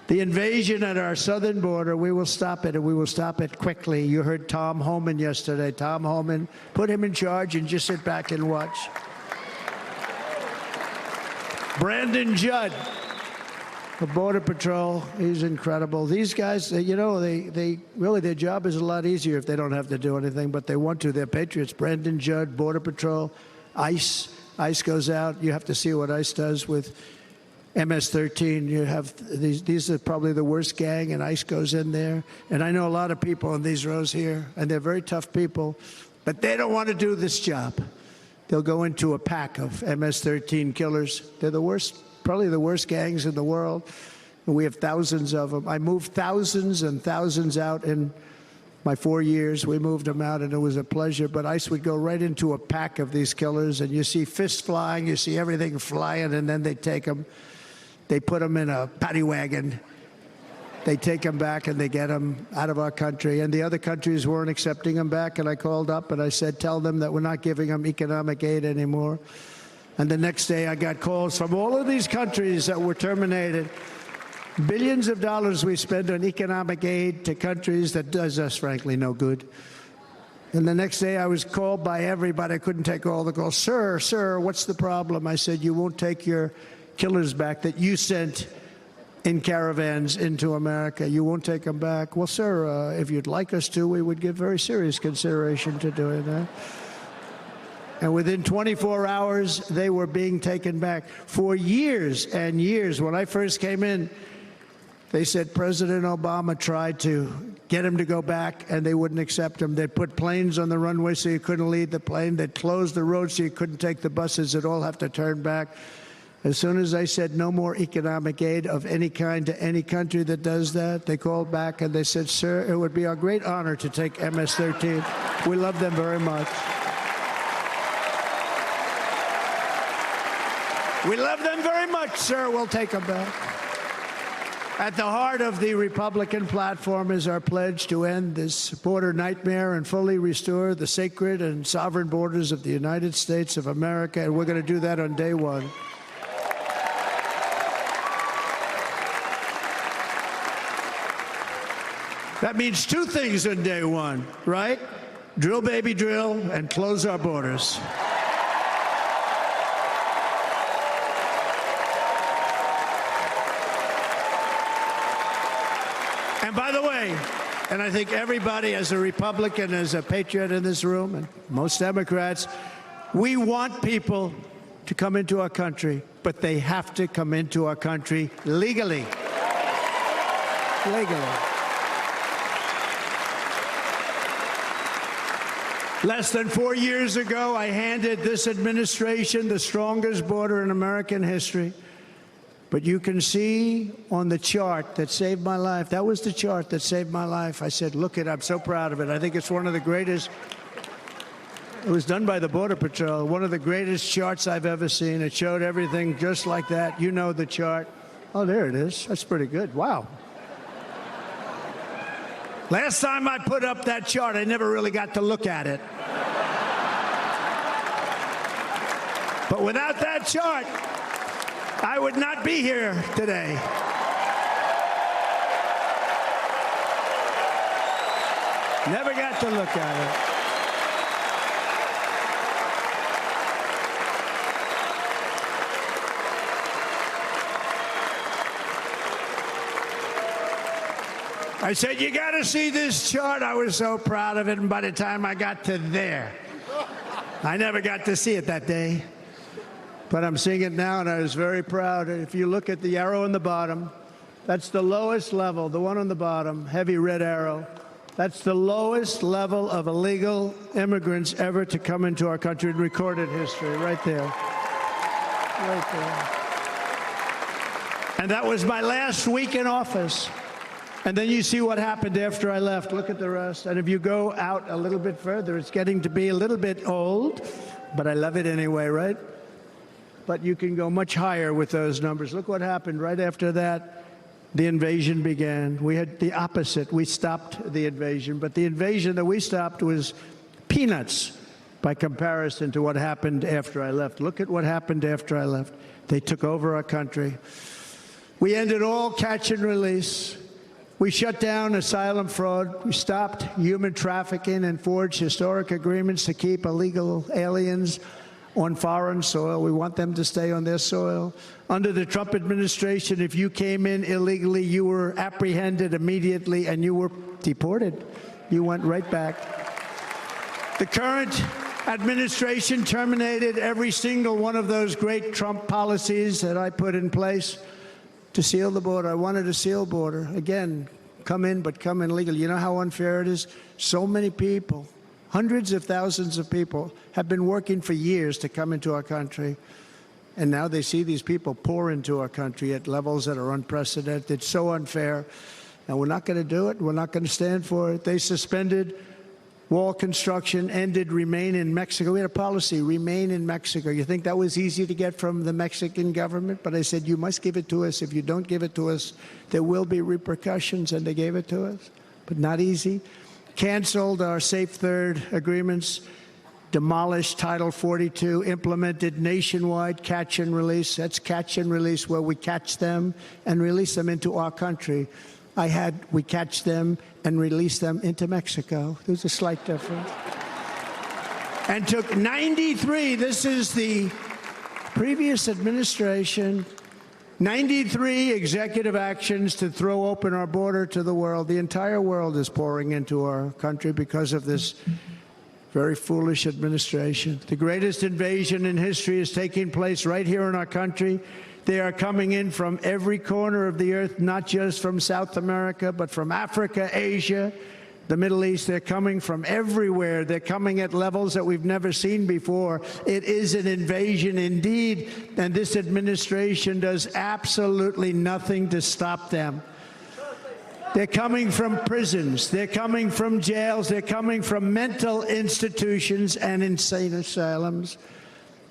The invasion at our southern border, we will stop it, and we will stop it quickly. You heard Tom Homan yesterday. Tom Homan, put him in charge and just sit back and watch. Brandon Judd, the Border Patrol, he's incredible. These guys, you know, they really, their job is a lot easier if they don't have to do anything, but they want to. They're patriots. Brandon Judd, Border Patrol, ICE. ICE goes out. You have to see what ICE does with MS-13. You have these are probably the worst gang, and ICE goes in there. And I know a lot of people in these rows here, and they're very tough people, but they don't want to do this job. They'll go into a pack of MS-13 killers. They're the worst, probably the worst gangs in the world. And we have thousands of them. I moved thousands and thousands out in my 4 years. We moved them out, and it was a pleasure. But ICE would go right into a pack of these killers, and you see fists flying, you see everything flying, and then they take them. They put them in a paddy wagon. They take them back, and they get them out of our country. And the other countries weren't accepting them back, and I called up, and I said, tell them that we're not giving them economic aid anymore. And the next day, I got calls from all of these countries that were terminated. Billions of dollars we spend on economic aid to countries that does us, frankly, no good. And the next day, I was called by everybody. I couldn't take all the calls. Sir, what's the problem? I said, you won't take your killers back that you sent in caravans into America. You won't take them back. Well, sir, if you'd like us to, we would give very serious consideration to doing that. And within 24 hours, they were being taken back. For years and years, when I first came in, they said President Obama tried to get him to go back, and they wouldn't accept him. They'd put planes on the runway so you couldn't leave the plane. They'd close the road so you couldn't take the buses. They'd all have to turn back. As soon as I said no more economic aid of any kind to any country that does that, they called back and they said, sir, it would be our great honor to take MS-13. We love them very much. We love them very much, sir. We'll take them back. At the heart of the Republican platform is our pledge to end this border nightmare and fully restore the sacred and sovereign borders of the United States of America, and we're going to do that on day one. That means two things on day one, right? Drill, baby, drill, and close our borders. And by the way, and I think everybody, as a Republican, as a patriot in this room, and most Democrats, we want people to come into our country, but they have to come into our country legally. Legally. Less than 4 years ago, I handed this administration the strongest border in American history. But you can see on the chart that saved my life, that was the chart that saved my life. I said, look it, I'm so proud of it. I think it's one of the greatest. It was done by the Border Patrol, one of the greatest charts I've ever seen. It showed everything just like that. You know the chart. Oh, there it is. That's pretty good. Wow. Last time I put up that chart, I never really got to look at it. But without that chart, I would not be here today. Never got to look at it. I said, you got to see this chart. I was so proud of it, and by the time I got to there, I never got to see it that day. But I'm seeing it now, and I was very proud. If you look at the arrow on the bottom, that's the lowest level, the one on the bottom, heavy red arrow. That's the lowest level of illegal immigrants ever to come into our country in recorded history, right there. Right there. And that was my last week in office. And then you see what happened after I left. Look at the rest. And if you go out a little bit further, it's getting to be a little bit old, but I love it anyway, right? But you can go much higher with those numbers. Look what happened right after that. The invasion began. We had the opposite. We stopped the invasion, but the invasion that we stopped was peanuts by comparison to what happened after I left. Look at what happened after I left. They took over our country. We ended all catch and release. We shut down asylum fraud. We stopped human trafficking and forged historic agreements to keep illegal aliens on foreign soil. We want them to stay on their soil. Under the Trump administration, if you came in illegally, you were apprehended immediately and you were deported. You went right back. The current administration terminated every single one of those great Trump policies that I put in place to seal the border. I wanted a sealed border. Again, come in, but come in legally. You know how unfair it is? So many people, hundreds of thousands of people, have been working for years to come into our country. And now they see these people pour into our country at levels that are unprecedented. It's so unfair. And we're not going to do it. We're not going to stand for it. They suspended wall construction, ended remain in Mexico. We had a policy, remain in Mexico. You think that was easy to get from the Mexican government? But I said, you must give it to us. If you don't give it to us, there will be repercussions. And they gave it to us, but not easy. Canceled our Safe Third agreements, demolished Title 42, implemented nationwide catch and release. That's catch and release, where we catch them and release them into our country. We catch them and release them into Mexico. There's a slight difference. And took 93, this is the previous administration, 93 executive actions to throw open our border to the world. The entire world is pouring into our country because of this very foolish administration. The greatest invasion in history is taking place right here in our country. They are coming in from every corner of the earth, not just from South America, but from Africa, Asia, the Middle East. They're coming from everywhere. They're coming at levels that we've never seen before. It is an invasion indeed, and this administration does absolutely nothing to stop them. They're coming from prisons. They're coming from jails. They're coming from mental institutions and insane asylums.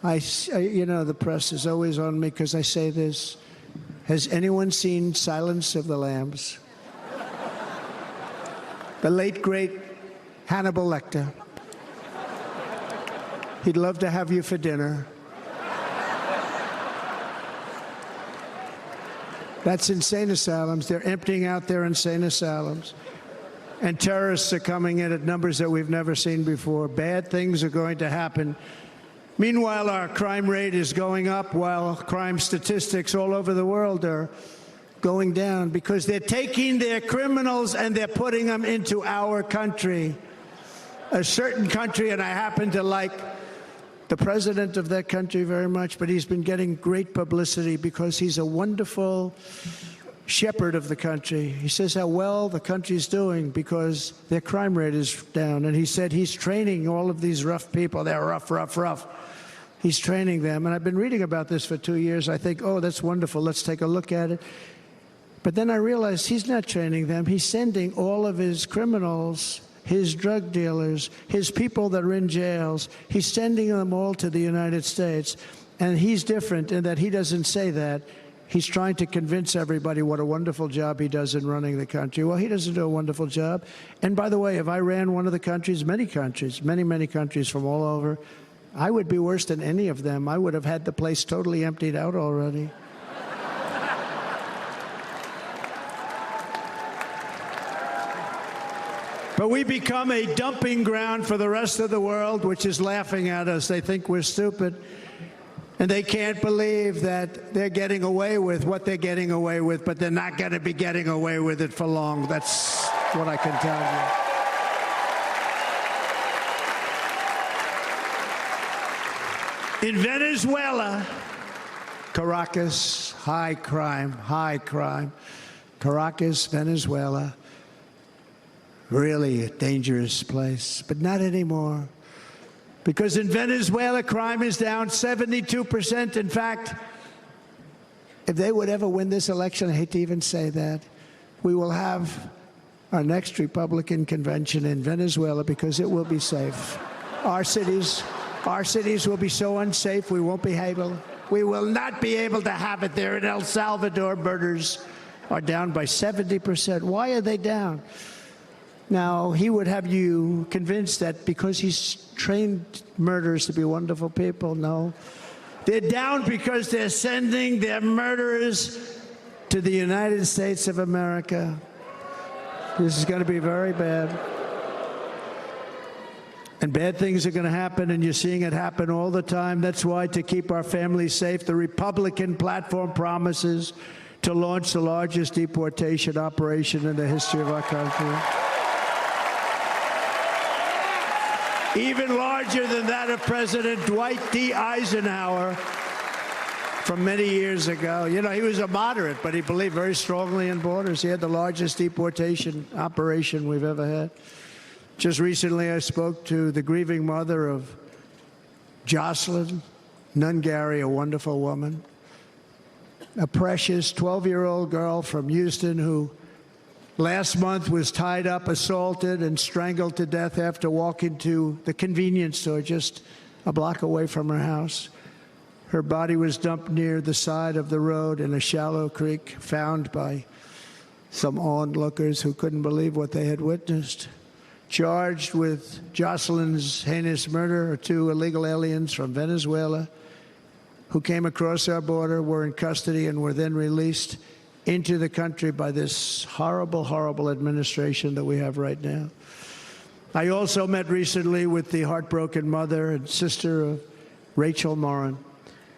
You know, the press is always on me because I say this. Has anyone seen Silence of the Lambs? The late, great Hannibal Lecter. He'd love to have you for dinner. That's insane asylums. They're emptying out their insane asylums. And terrorists are coming in at numbers that we've never seen before. Bad things are going to happen. Meanwhile, our crime rate is going up, while crime statistics all over the world are going down, because they're taking their criminals and they're putting them into our country. A certain country, and I happen to like the president of that country very much, but he's been getting great publicity because he's a wonderful shepherd of the country. He says how well the country's doing because their crime rate is down. And he said he's training all of these rough people. They're rough, rough, rough. He's training them. And I've been reading about this for 2 years. I think, oh, that's wonderful. Let's take a look at it. But then I realized he's not training them. He's sending all of his criminals, his drug dealers, his people that are in jails, he's sending them all to the United States. And he's different in that he doesn't say that. He's trying to convince everybody what a wonderful job he does in running the country. Well, he doesn't do a wonderful job. And by the way, if I ran one of the countries, many countries, many countries from all over, I would be worse than any of them. I would have had the place totally emptied out already. But we become a dumping ground for the rest of the world, which is laughing at us. They think we're stupid. And they can't believe that they're getting away with what they're getting away with, but they're not going to be getting away with it for long. That's what I can tell you. In Venezuela, Caracas, high crime, Caracas, Venezuela, really a dangerous place, but not anymore. Because in Venezuela, crime is down 72%. In fact, if they would ever win this election, I hate to even say that, we will have our next Republican convention in Venezuela because it will be safe. Our cities will be so unsafe, we won't be able. We will not be able to have it there. In El Salvador, murders are down by 70%. Why are they down? Now, he would have you convinced that because he's trained murderers to be wonderful people. No. They're down because they're sending their murderers to the United States of America. This is going to be very bad. And bad things are going to happen, and you're seeing it happen all the time. That's why, to keep our families safe, the Republican platform promises to launch the largest deportation operation in the history of our country. Even larger than that of President Dwight D. Eisenhower from many years ago. You know, he was a moderate, but he believed very strongly in borders. He had the largest deportation operation we've ever had. Just recently, I spoke to the grieving mother of Jocelyn Nungary, a wonderful woman, a precious 12-year-old girl from Houston who last month was tied up, assaulted, and strangled to death after walking to the convenience store just a block away from her house. Her body was dumped near the side of the road in a shallow creek, found by some onlookers who couldn't believe what they had witnessed. Charged with Jocelyn's heinous murder are 2 illegal aliens from Venezuela who came across our border, were in custody, and were then released into the country by this horrible, horrible administration that we have right now. I also met recently with the heartbroken mother and sister of Rachel Morin.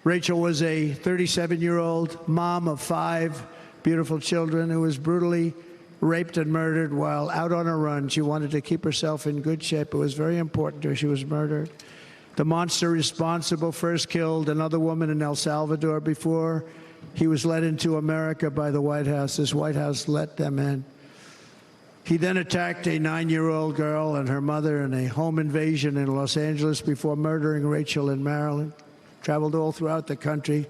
Rachel was a 37-year-old mom of 5 beautiful children who was brutally raped and murdered while out on a run. She wanted to keep herself in good shape. It was very important to her. She was murdered. The monster responsible first killed another woman in El Salvador before he was led into America by the White House. This White House let them in. He then attacked a 9-year-old girl and her mother in a home invasion in Los Angeles before murdering Rachel in Maryland. Traveled all throughout the country,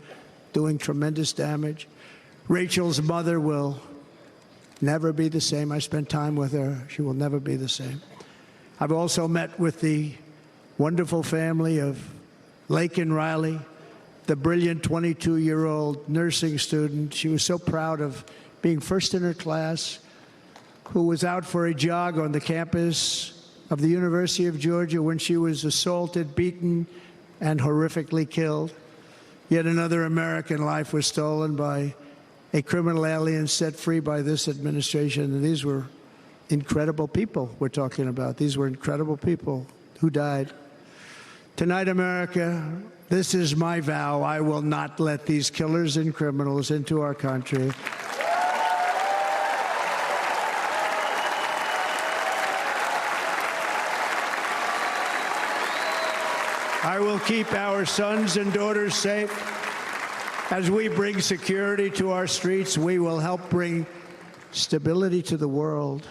doing tremendous damage. Rachel's mother will never be the same. I spent time with her. She will never be the same. I've also met with the wonderful family of Laken Riley, the brilliant 22-year-old nursing student. She was so proud of being first in her class, who was out for a jog on the campus of the University of Georgia when she was assaulted, beaten, and horrifically killed. Yet another American life was stolen by a criminal alien set free by this administration. And these were incredible people we're talking about. These were incredible people who died. Tonight, America, this is my vow. I will not let these killers and criminals into our country. I will keep our sons and daughters safe. As we bring security to our streets, we will help bring stability to the world.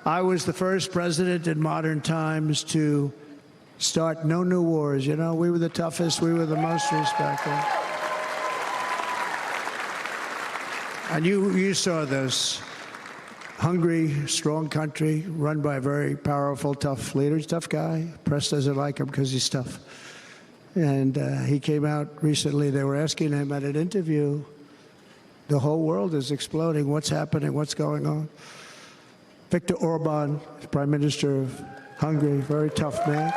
I was the first president in modern times to start no new wars. You know, we were the toughest, we were the most respected. And you saw this. Hungry, strong country, run by a very powerful, tough leader. He's a tough guy. Press doesn't like him because he's tough. And he came out recently. They were asking him at an interview, the whole world is exploding. What's happening? What's going on? Viktor Orban, Prime Minister of Hungary, very tough man.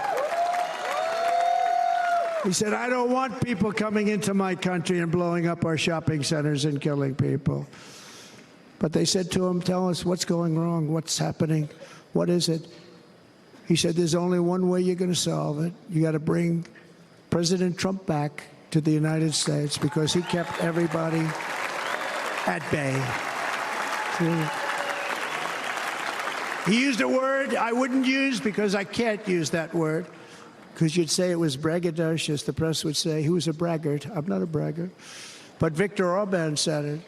He said, I don't want people coming into my country and blowing up our shopping centers and killing people. But they said to him, tell us what's going wrong, what's happening, what is it? He said, there's only one way you're going to solve it. You got to bring President Trump back to the United States because he kept everybody at bay. He used a word I wouldn't use because I can't use that word, because you'd say it was braggadocious. The press would say he was a braggart. I'm not a braggart. But Viktor Orban said it.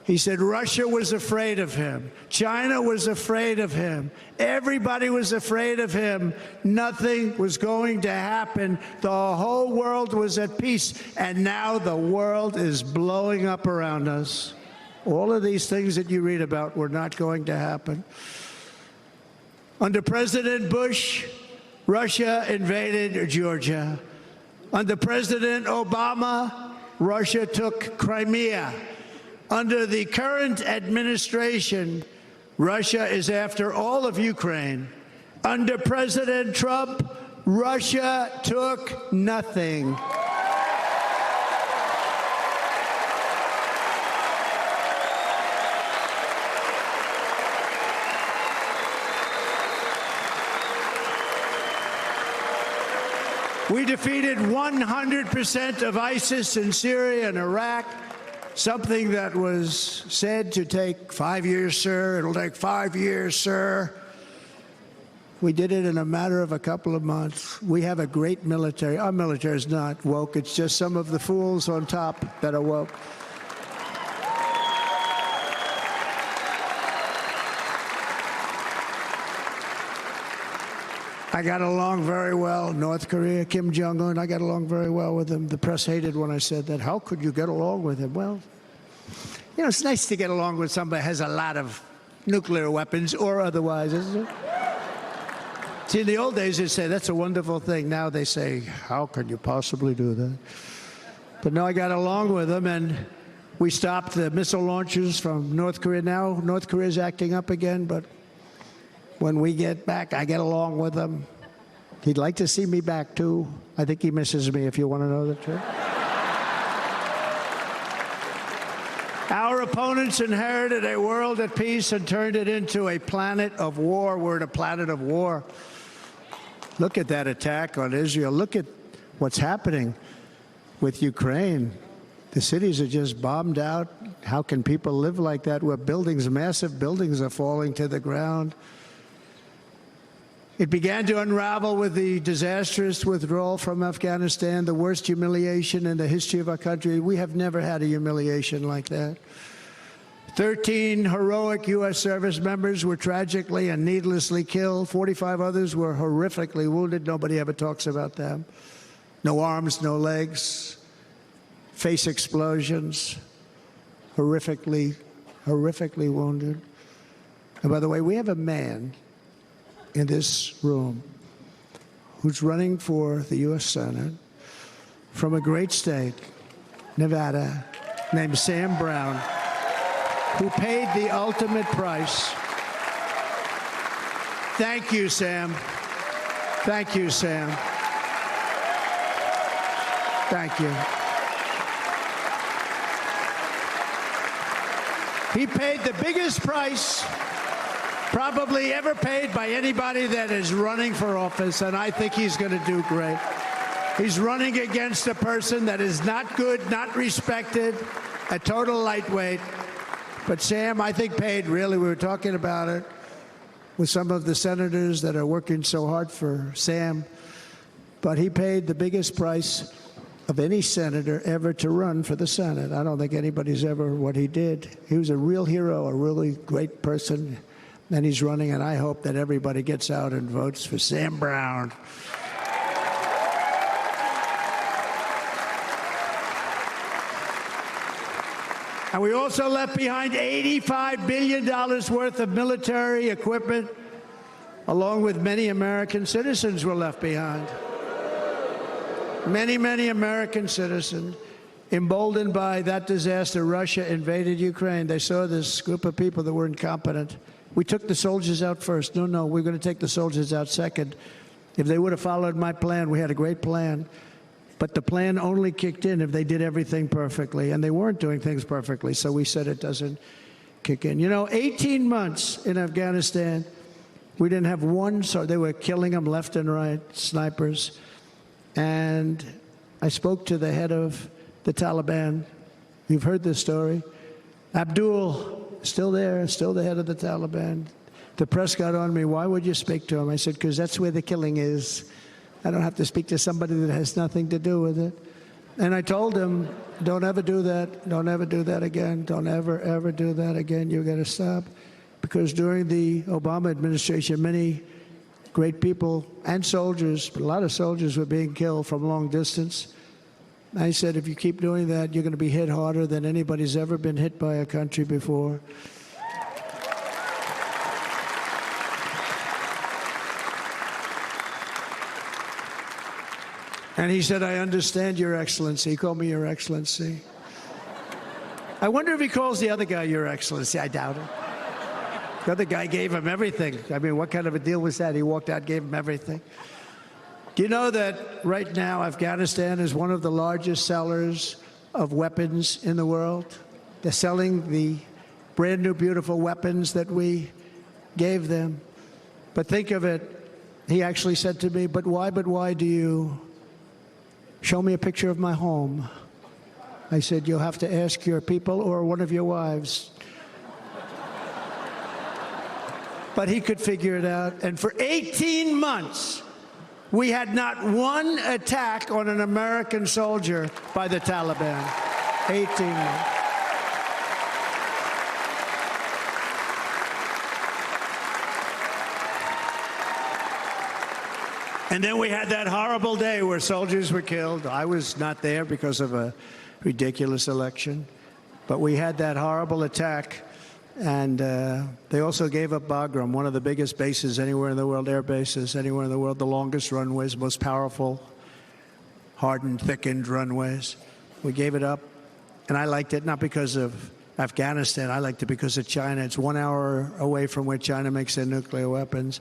He said Russia was afraid of him. China was afraid of him. Everybody was afraid of him. Nothing was going to happen. The whole world was at peace. And now the world is blowing up around us. All of these things that you read about were not going to happen. Under President Bush, Russia invaded Georgia. Under President Obama, Russia took Crimea. Under the current administration, Russia is after all of Ukraine. Under President Trump, Russia took nothing. We defeated 100% of ISIS in Syria and Iraq. Something that was said to take 5 years, sir. It'll take 5 years, sir. We did it in a matter of a couple of months. We have a great military. Our military is not woke. It's just some of the fools on top that are woke. I got along very well. North Korea, Kim Jong-un, I got along very well with him. The press hated when I said that. How could you get along with him? Well, you know, it's nice to get along with somebody who has a lot of nuclear weapons or otherwise, isn't it? See, in the old days, they'd say, that's a wonderful thing. Now they say, how can you possibly do that? But no, I got along with him, and we stopped the missile launches from North Korea. Now North Korea is acting up again, but when we get back, I get along with him. He'd like to see me back, too. I think he misses me, if you want to know the truth. Our opponents inherited a world at peace and turned it into a planet of war. We're in a planet of war. Look at that attack on Israel. Look at what's happening with Ukraine. The cities are just bombed out. How can people live like that where buildings, massive buildings, are falling to the ground? It began to unravel with the disastrous withdrawal from Afghanistan, the worst humiliation in the history of our country. We have never had a humiliation like that. 13 heroic U.S. service members were tragically and needlessly killed. 45 others were horrifically wounded. Nobody ever talks about them. No arms, no legs, face explosions, horrifically wounded. And by the way, we have a man in this room who's running for the U.S. Senate from a great state, Nevada, named Sam Brown, who paid the ultimate price. Thank you, Sam. Thank you, Sam. Thank you. He paid the biggest price probably ever paid by anybody that is running for office, and I think he's going to do great. He's running against a person that is not good, not respected, a total lightweight. But Sam, I think, paid, really, we were talking about it with some of the senators that are working so hard for Sam, but he paid the biggest price of any senator ever to run for the Senate. I don't think anybody's ever what he did. He was a real hero, a really great person. And he's running, and I hope that everybody gets out and votes for Sam Brown. And we also left behind $85 billion worth of military equipment, along with many American citizens were left behind. Many, many American citizens, emboldened by that disaster. Russia invaded Ukraine. They saw this group of people that were incompetent. We took the soldiers out first. No, we're going to take the soldiers out second. If they would have followed my plan, we had a great plan. But the plan only kicked in if they did everything perfectly. And they weren't doing things perfectly, so we said it doesn't kick in. You know, 18 months in Afghanistan, we didn't have one, so they were killing them left and right, snipers. And I spoke to the head of the Taliban. You've heard this story. Abdul, still there, still the head of the Taliban. The press got on me. Why would you speak to him? I said, because that's where the killing is. I don't have to speak to somebody that has nothing to do with it. And I told him, don't ever do that. Don't ever do that again. Don't ever, ever do that again. You've got to stop. Because during the Obama administration, many great people and soldiers, but a lot of soldiers were being killed from long distance. I said, if you keep doing that, you're going to be hit harder than anybody's ever been hit by a country before. And he said, I understand, Your Excellency. He called me Your Excellency. I wonder if he calls the other guy Your Excellency. I doubt it. The other guy gave him everything. I mean, what kind of a deal was that? He walked out, gave him everything. Do you know that right now Afghanistan is one of the largest sellers of weapons in the world? They're selling the brand new, beautiful weapons that we gave them. But think of it. He actually said to me, but why do you show me a picture of my home? I said, you'll have to ask your people or one of your wives. But he could figure it out. And for 18 months, we had not one attack on an American soldier by the Taliban. 18 months. And then we had that horrible day where soldiers were killed. I was not there because of a ridiculous election. But we had that horrible attack. And they also gave up Bagram, one of the biggest bases anywhere in the world, air bases anywhere in the world, the longest runways, most powerful, hardened, thickened runways. We gave it up. And I liked it not because of Afghanistan. I liked it because of China. It's 1 hour away from where China makes their nuclear weapons.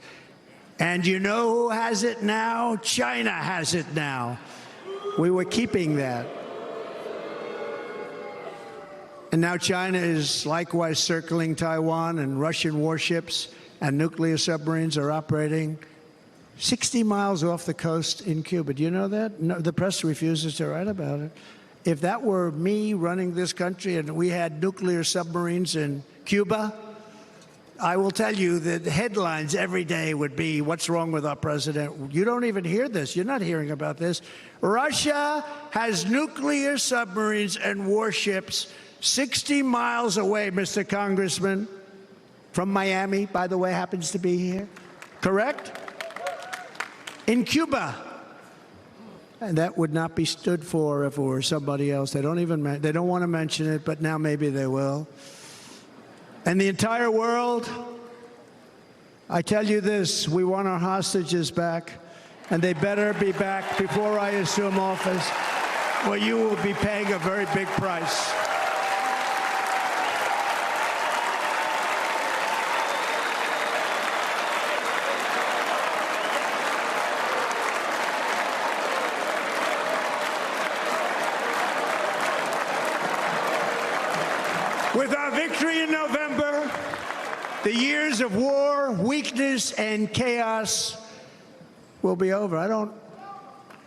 And you know who has it now? China has it now. We were keeping that. And now China is likewise circling Taiwan, and Russian warships and nuclear submarines are operating 60 miles off the coast in Cuba. Do you know that? No, the press refuses to write about it. If that were me running this country and we had nuclear submarines in Cuba, I will tell you that the headlines every day would be, what's wrong with our president? You don't even hear this. You're not hearing about this. Russia has nuclear submarines and warships 60 miles away, Mr. Congressman, from Miami, by the way, happens to be here. Correct? In Cuba. And that would not be stood for if it were somebody else. They don't want to mention it, but now maybe they will. And the entire world, I tell you this, we want our hostages back, and they better be back before I assume office, or you will be paying a very big price. With our victory in November, the years of war, weakness, and chaos will be over. I don't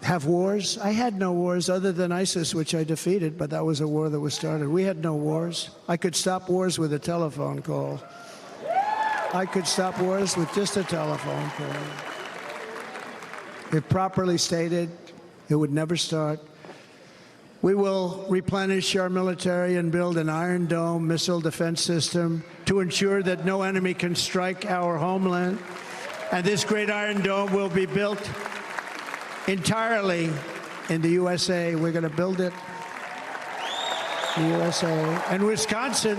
have wars. I had no wars other than ISIS, which I defeated, but that was a war that was started. We had no wars. I could stop wars with a telephone call. I could stop wars with just a telephone call. If properly stated, it would never start. We will replenish our military and build an Iron Dome missile defense system to ensure that no enemy can strike our homeland. And this great Iron Dome will be built entirely in the USA. We're going to build it in the USA. And Wisconsin,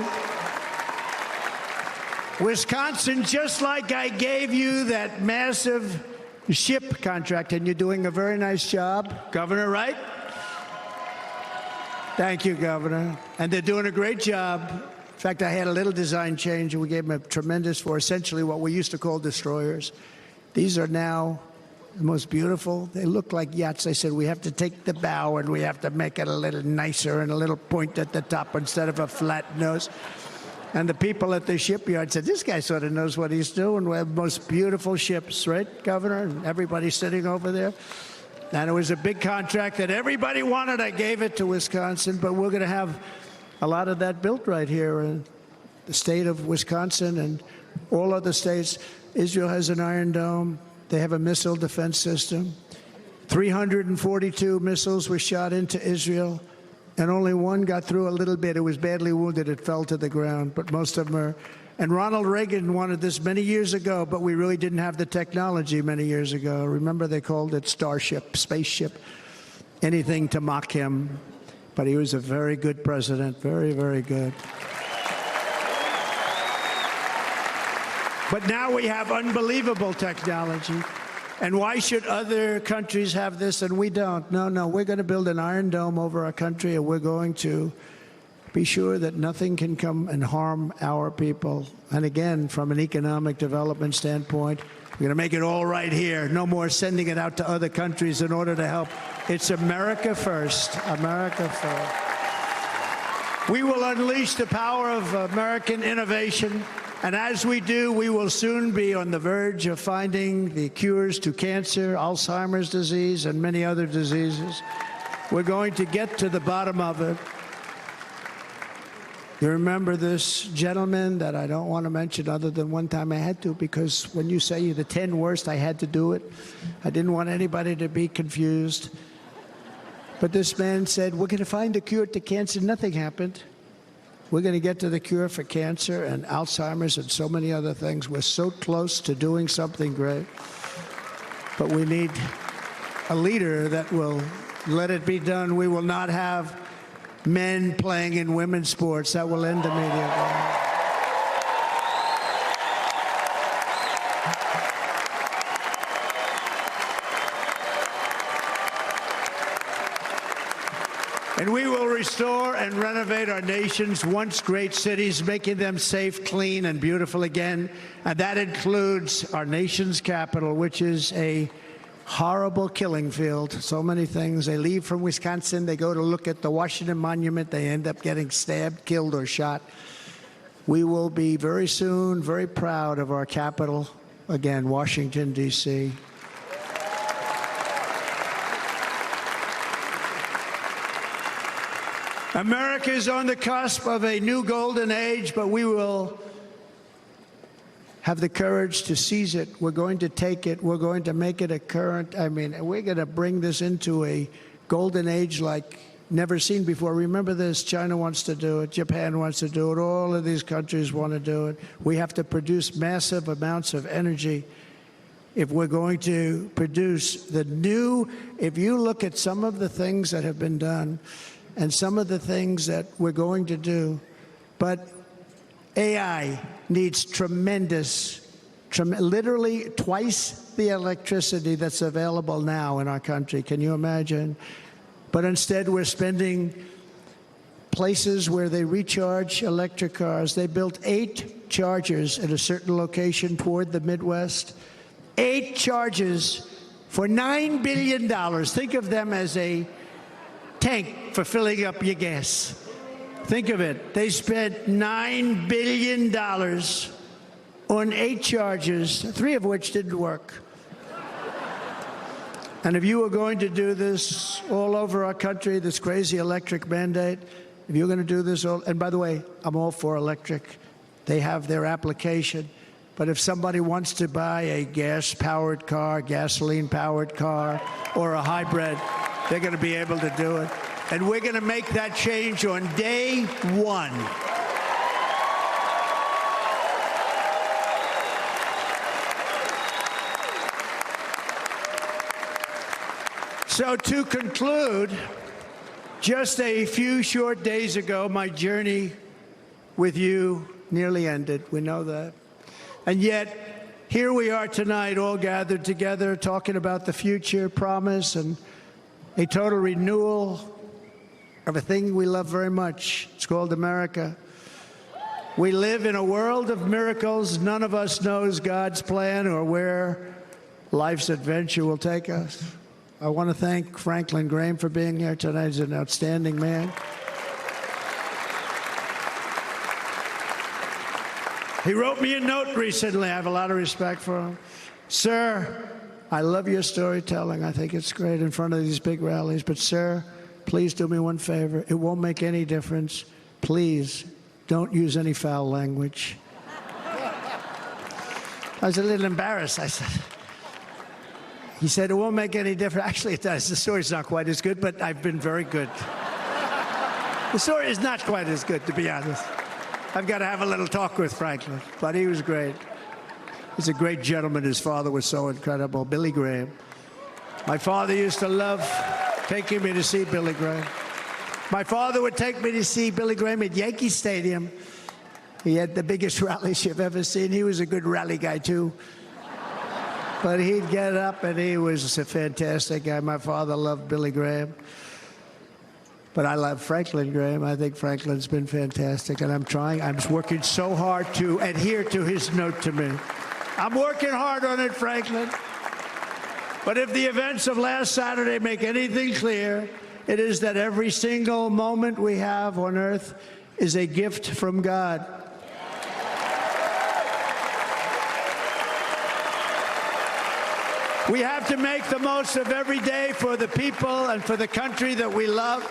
just like I gave you that massive ship contract, and you're doing a very nice job, Governor, right? Thank you, Governor. And they're doing a great job. In fact, I had a little design change, and we gave them a tremendous for essentially what we used to call destroyers. These are now the most beautiful. They look like yachts. I said, we have to take the bow, and we have to make it a little nicer and a little point at the top instead of a flat nose. And the people at the shipyard said, this guy sort of knows what he's doing. We have the most beautiful ships, right, Governor? And everybody sitting over there. And it was a big contract that everybody wanted. I gave it to Wisconsin, but we're going to have a lot of that built right here in the state of Wisconsin and all other states. Israel has an Iron Dome. They have a missile defense system. 342 missiles were shot into Israel, and only one got through a little bit. It was badly wounded. It fell to the ground, but most of them are. And Ronald Reagan wanted this many years ago, but we really didn't have the technology many years ago. Remember, they called it Starship, spaceship, anything to mock him. But he was a very good president, very, very good. But now we have unbelievable technology. And why should other countries have this and we don't? No, no, we're going to build an Iron Dome over our country, and we're going to be sure that nothing can come and harm our people. And again, from an economic development standpoint, we're going to make it all right here. No more sending it out to other countries in order to help. It's America first. America first. We will unleash the power of American innovation. And as we do, we will soon be on the verge of finding the cures to cancer, Alzheimer's disease, and many other diseases. We're going to get to the bottom of it. You remember this gentleman that I don't want to mention other than one time I had to, because when you say the 10 worst, I had to do it. I didn't want anybody to be confused. But this man said, we're going to find a cure to cancer. Nothing happened. We're going to get to the cure for cancer and Alzheimer's and so many other things. We're so close to doing something great. But we need a leader that will let it be done. We will not have men playing in women's sports. That will end immediately. And we will restore and renovate our nation's once great cities, making them safe, clean, and beautiful again. And that includes our nation's capital, which is a horrible killing field. So many things. They leave from Wisconsin, they go to look at the Washington Monument, they end up getting stabbed, killed, or shot. We will be very soon very proud of our capital, again, Washington, D.C. America is on the cusp of a new golden age, but we will have the courage to seize it. We're going to take it. We're going to make it a current. We're going to bring this into a golden age like never seen before. Remember this, China wants to do it. Japan wants to do it. All of these countries want to do it. We have to produce massive amounts of energy if we're going to produce the new. If you look at some of the things that have been done and some of the things that we're going to do, but AI needs literally twice the electricity that's available now in our country. Can you imagine? But instead, we're spending places where they recharge electric cars. They built 8 chargers at a certain location toward the Midwest. 8 chargers for $9 billion. Think of them as a tank for filling up your gas. Think of it. They spent $9 billion on 8 chargers, 3 of which didn't work. And if you were going to do this all over our country, this crazy electric mandate, if you're going to do this all, and by the way, I'm all for electric. They have their application. But if somebody wants to buy a gas-powered car, gasoline-powered car, or a hybrid, they're going to be able to do it. And we're going to make that change on day 1. So to conclude, just a few short days ago, my journey with you nearly ended. We know that. And yet, here we are tonight, all gathered together, talking about the future, promise, and a total renewal of a thing we love very much. It's called America. We live in a world of miracles. None of us knows God's plan or where life's adventure will take us. I want to thank Franklin Graham for being here tonight. He's an outstanding man. He wrote me a note recently. I have a lot of respect for him. Sir, I love your storytelling. I think it's great in front of these big rallies. But, sir, please do me one favor. It won't make any difference. Please don't use any foul language. I was a little embarrassed. I said, he said, it won't make any difference. Actually, it does. The story's not quite as good, but I've been very good. The story is not quite as good, to be honest. I've got to have a little talk with Franklin, but he was great. He's a great gentleman. His father was so incredible, Billy Graham. My father used to love taking me to see Billy Graham. My father would take me to see Billy Graham at Yankee Stadium. He had the biggest rallies you've ever seen. He was a good rally guy, too. But he'd get up, and he was a fantastic guy. My father loved Billy Graham. But I love Franklin Graham. I think Franklin's been fantastic, and I'm working so hard to adhere to his note to me. I'm working hard on it, Franklin. But if the events of last Saturday make anything clear, it is that every single moment we have on earth is a gift from God. We have to make the most of every day for the people and for the country that we love.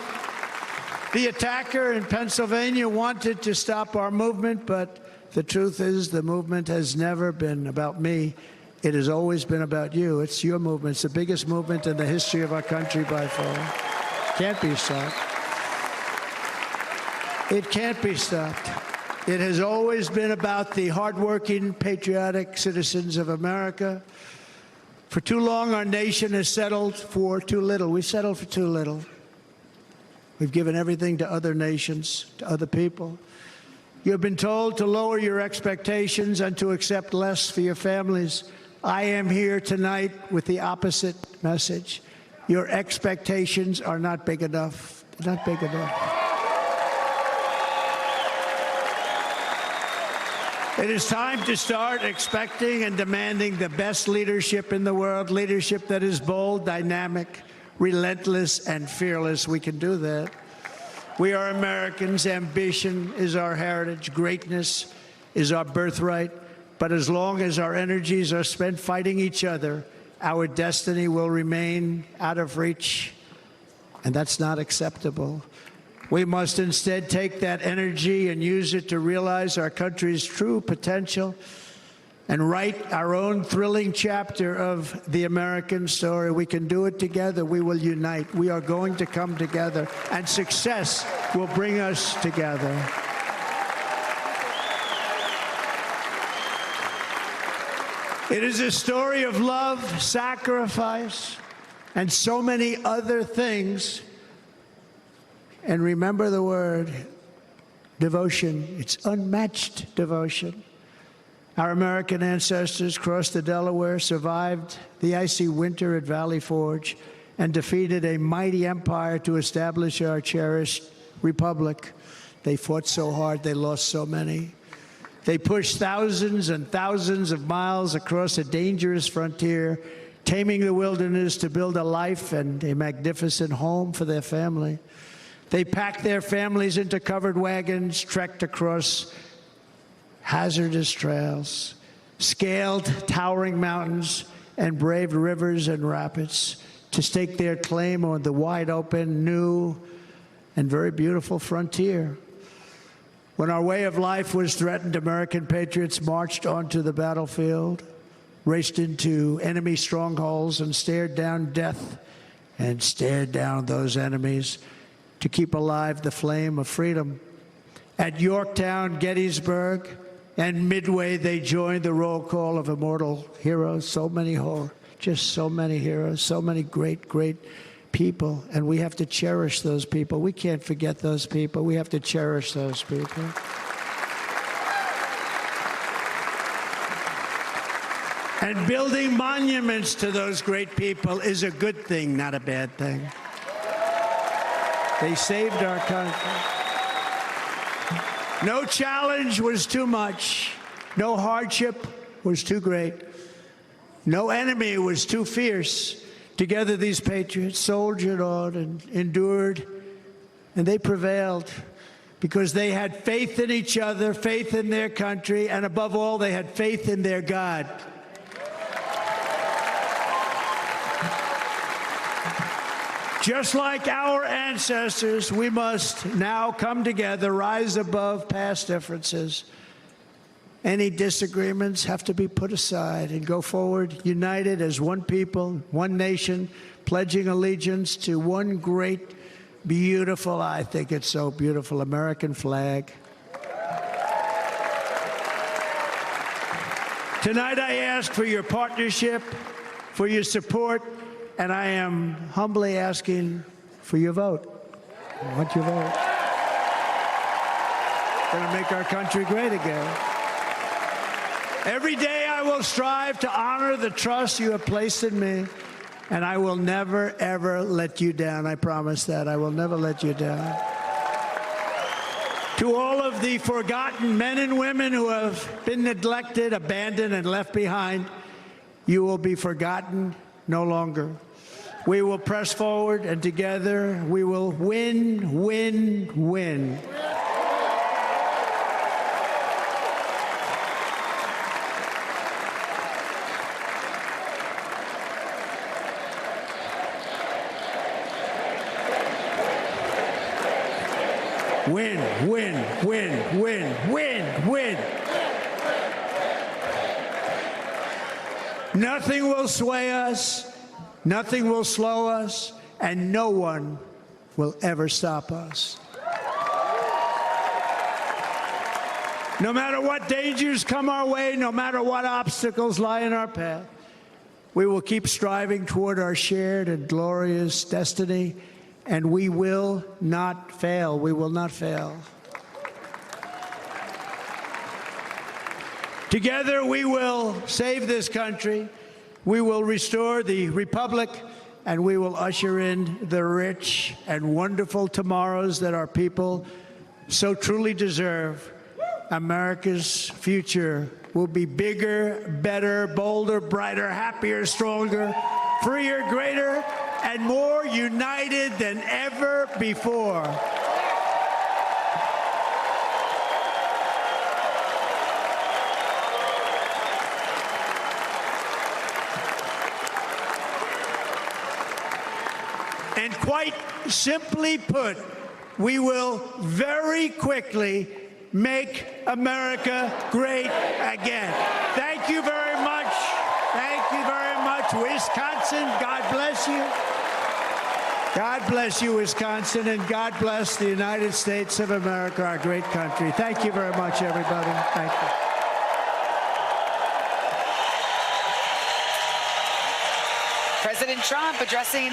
The attacker in Pennsylvania wanted to stop our movement, but the truth is the movement has never been about me. It has always been about you. It's your movement. It's the biggest movement in the history of our country by far. Can't be stopped. It can't be stopped. It has always been about the hardworking, patriotic citizens of America. For too long, our nation has settled for too little. We've settled for too little. We've given everything to other nations, to other people. You've been told to lower your expectations and to accept less for your families. I am here tonight with the opposite message. Your expectations are not big enough. They're not big enough. It is time to start expecting and demanding the best leadership in the world, leadership that is bold, dynamic, relentless, and fearless. We can do that. We are Americans. Ambition is our heritage. Greatness is our birthright. But as long as our energies are spent fighting each other, our destiny will remain out of reach, and that's not acceptable. We must instead take that energy and use it to realize our country's true potential and write our own thrilling chapter of the American story. We can do it together. We will unite. We are going to come together, and success will bring us together. It is a story of love, sacrifice, and so many other things. And remember the word, devotion. It's unmatched devotion. Our American ancestors crossed the Delaware, survived the icy winter at Valley Forge, and defeated a mighty empire to establish our cherished republic. They fought so hard, they lost so many. They pushed thousands and thousands of miles across a dangerous frontier, taming the wilderness to build a life and a magnificent home for their family. They packed their families into covered wagons, trekked across hazardous trails, scaled towering mountains, and braved rivers and rapids to stake their claim on the wide-open, new, and very beautiful frontier. When our way of life was threatened, American patriots marched onto the battlefield, raced into enemy strongholds, and stared down death and stared down those enemies to keep alive the flame of freedom. At Yorktown, Gettysburg, and Midway, they joined the roll call of immortal heroes. So many heroes, so many great, great people. And we have to cherish those people. We can't forget those people. We have to cherish those people. And building monuments to those great people is a good thing, not a bad thing. They saved our country. No challenge was too much. No hardship was too great. No enemy was too fierce. Together, these patriots soldiered on and endured, and they prevailed because they had faith in each other, faith in their country, and above all, they had faith in their God. Just like our ancestors, we must now come together, rise above past differences. Any disagreements have to be put aside and go forward united as one people, one nation, pledging allegiance to one great, beautiful, I think it's so beautiful, American flag. Tonight I ask for your partnership, for your support, and I am humbly asking for your vote. I want your vote. Going to make our country great again. Every day I will strive to honor the trust you have placed in me, and I will never, ever let you down. I promise that. I will never let you down. To all of the forgotten men and women who have been neglected, abandoned, and left behind, you will be forgotten no longer. We will press forward, and together we will win, win, win. Win, win, win, win, win, win. Nothing will sway us, nothing will slow us, and no one will ever stop us. No matter what dangers come our way, no matter what obstacles lie in our path, we will keep striving toward our shared and glorious destiny, and we will not fail. We will not fail. Together, we will save this country, we will restore the republic, and we will usher in the rich and wonderful tomorrows that our people so truly deserve. America's future will be bigger, better, bolder, brighter, happier, stronger, freer, greater, and more united than ever before. And quite simply put, we will very quickly make America great again. Thank you very much. Thank you very much, Wisconsin. God bless you. God bless you, Wisconsin, and God bless the United States of America, our great country. Thank you very much, everybody. Thank you. President Trump addressing the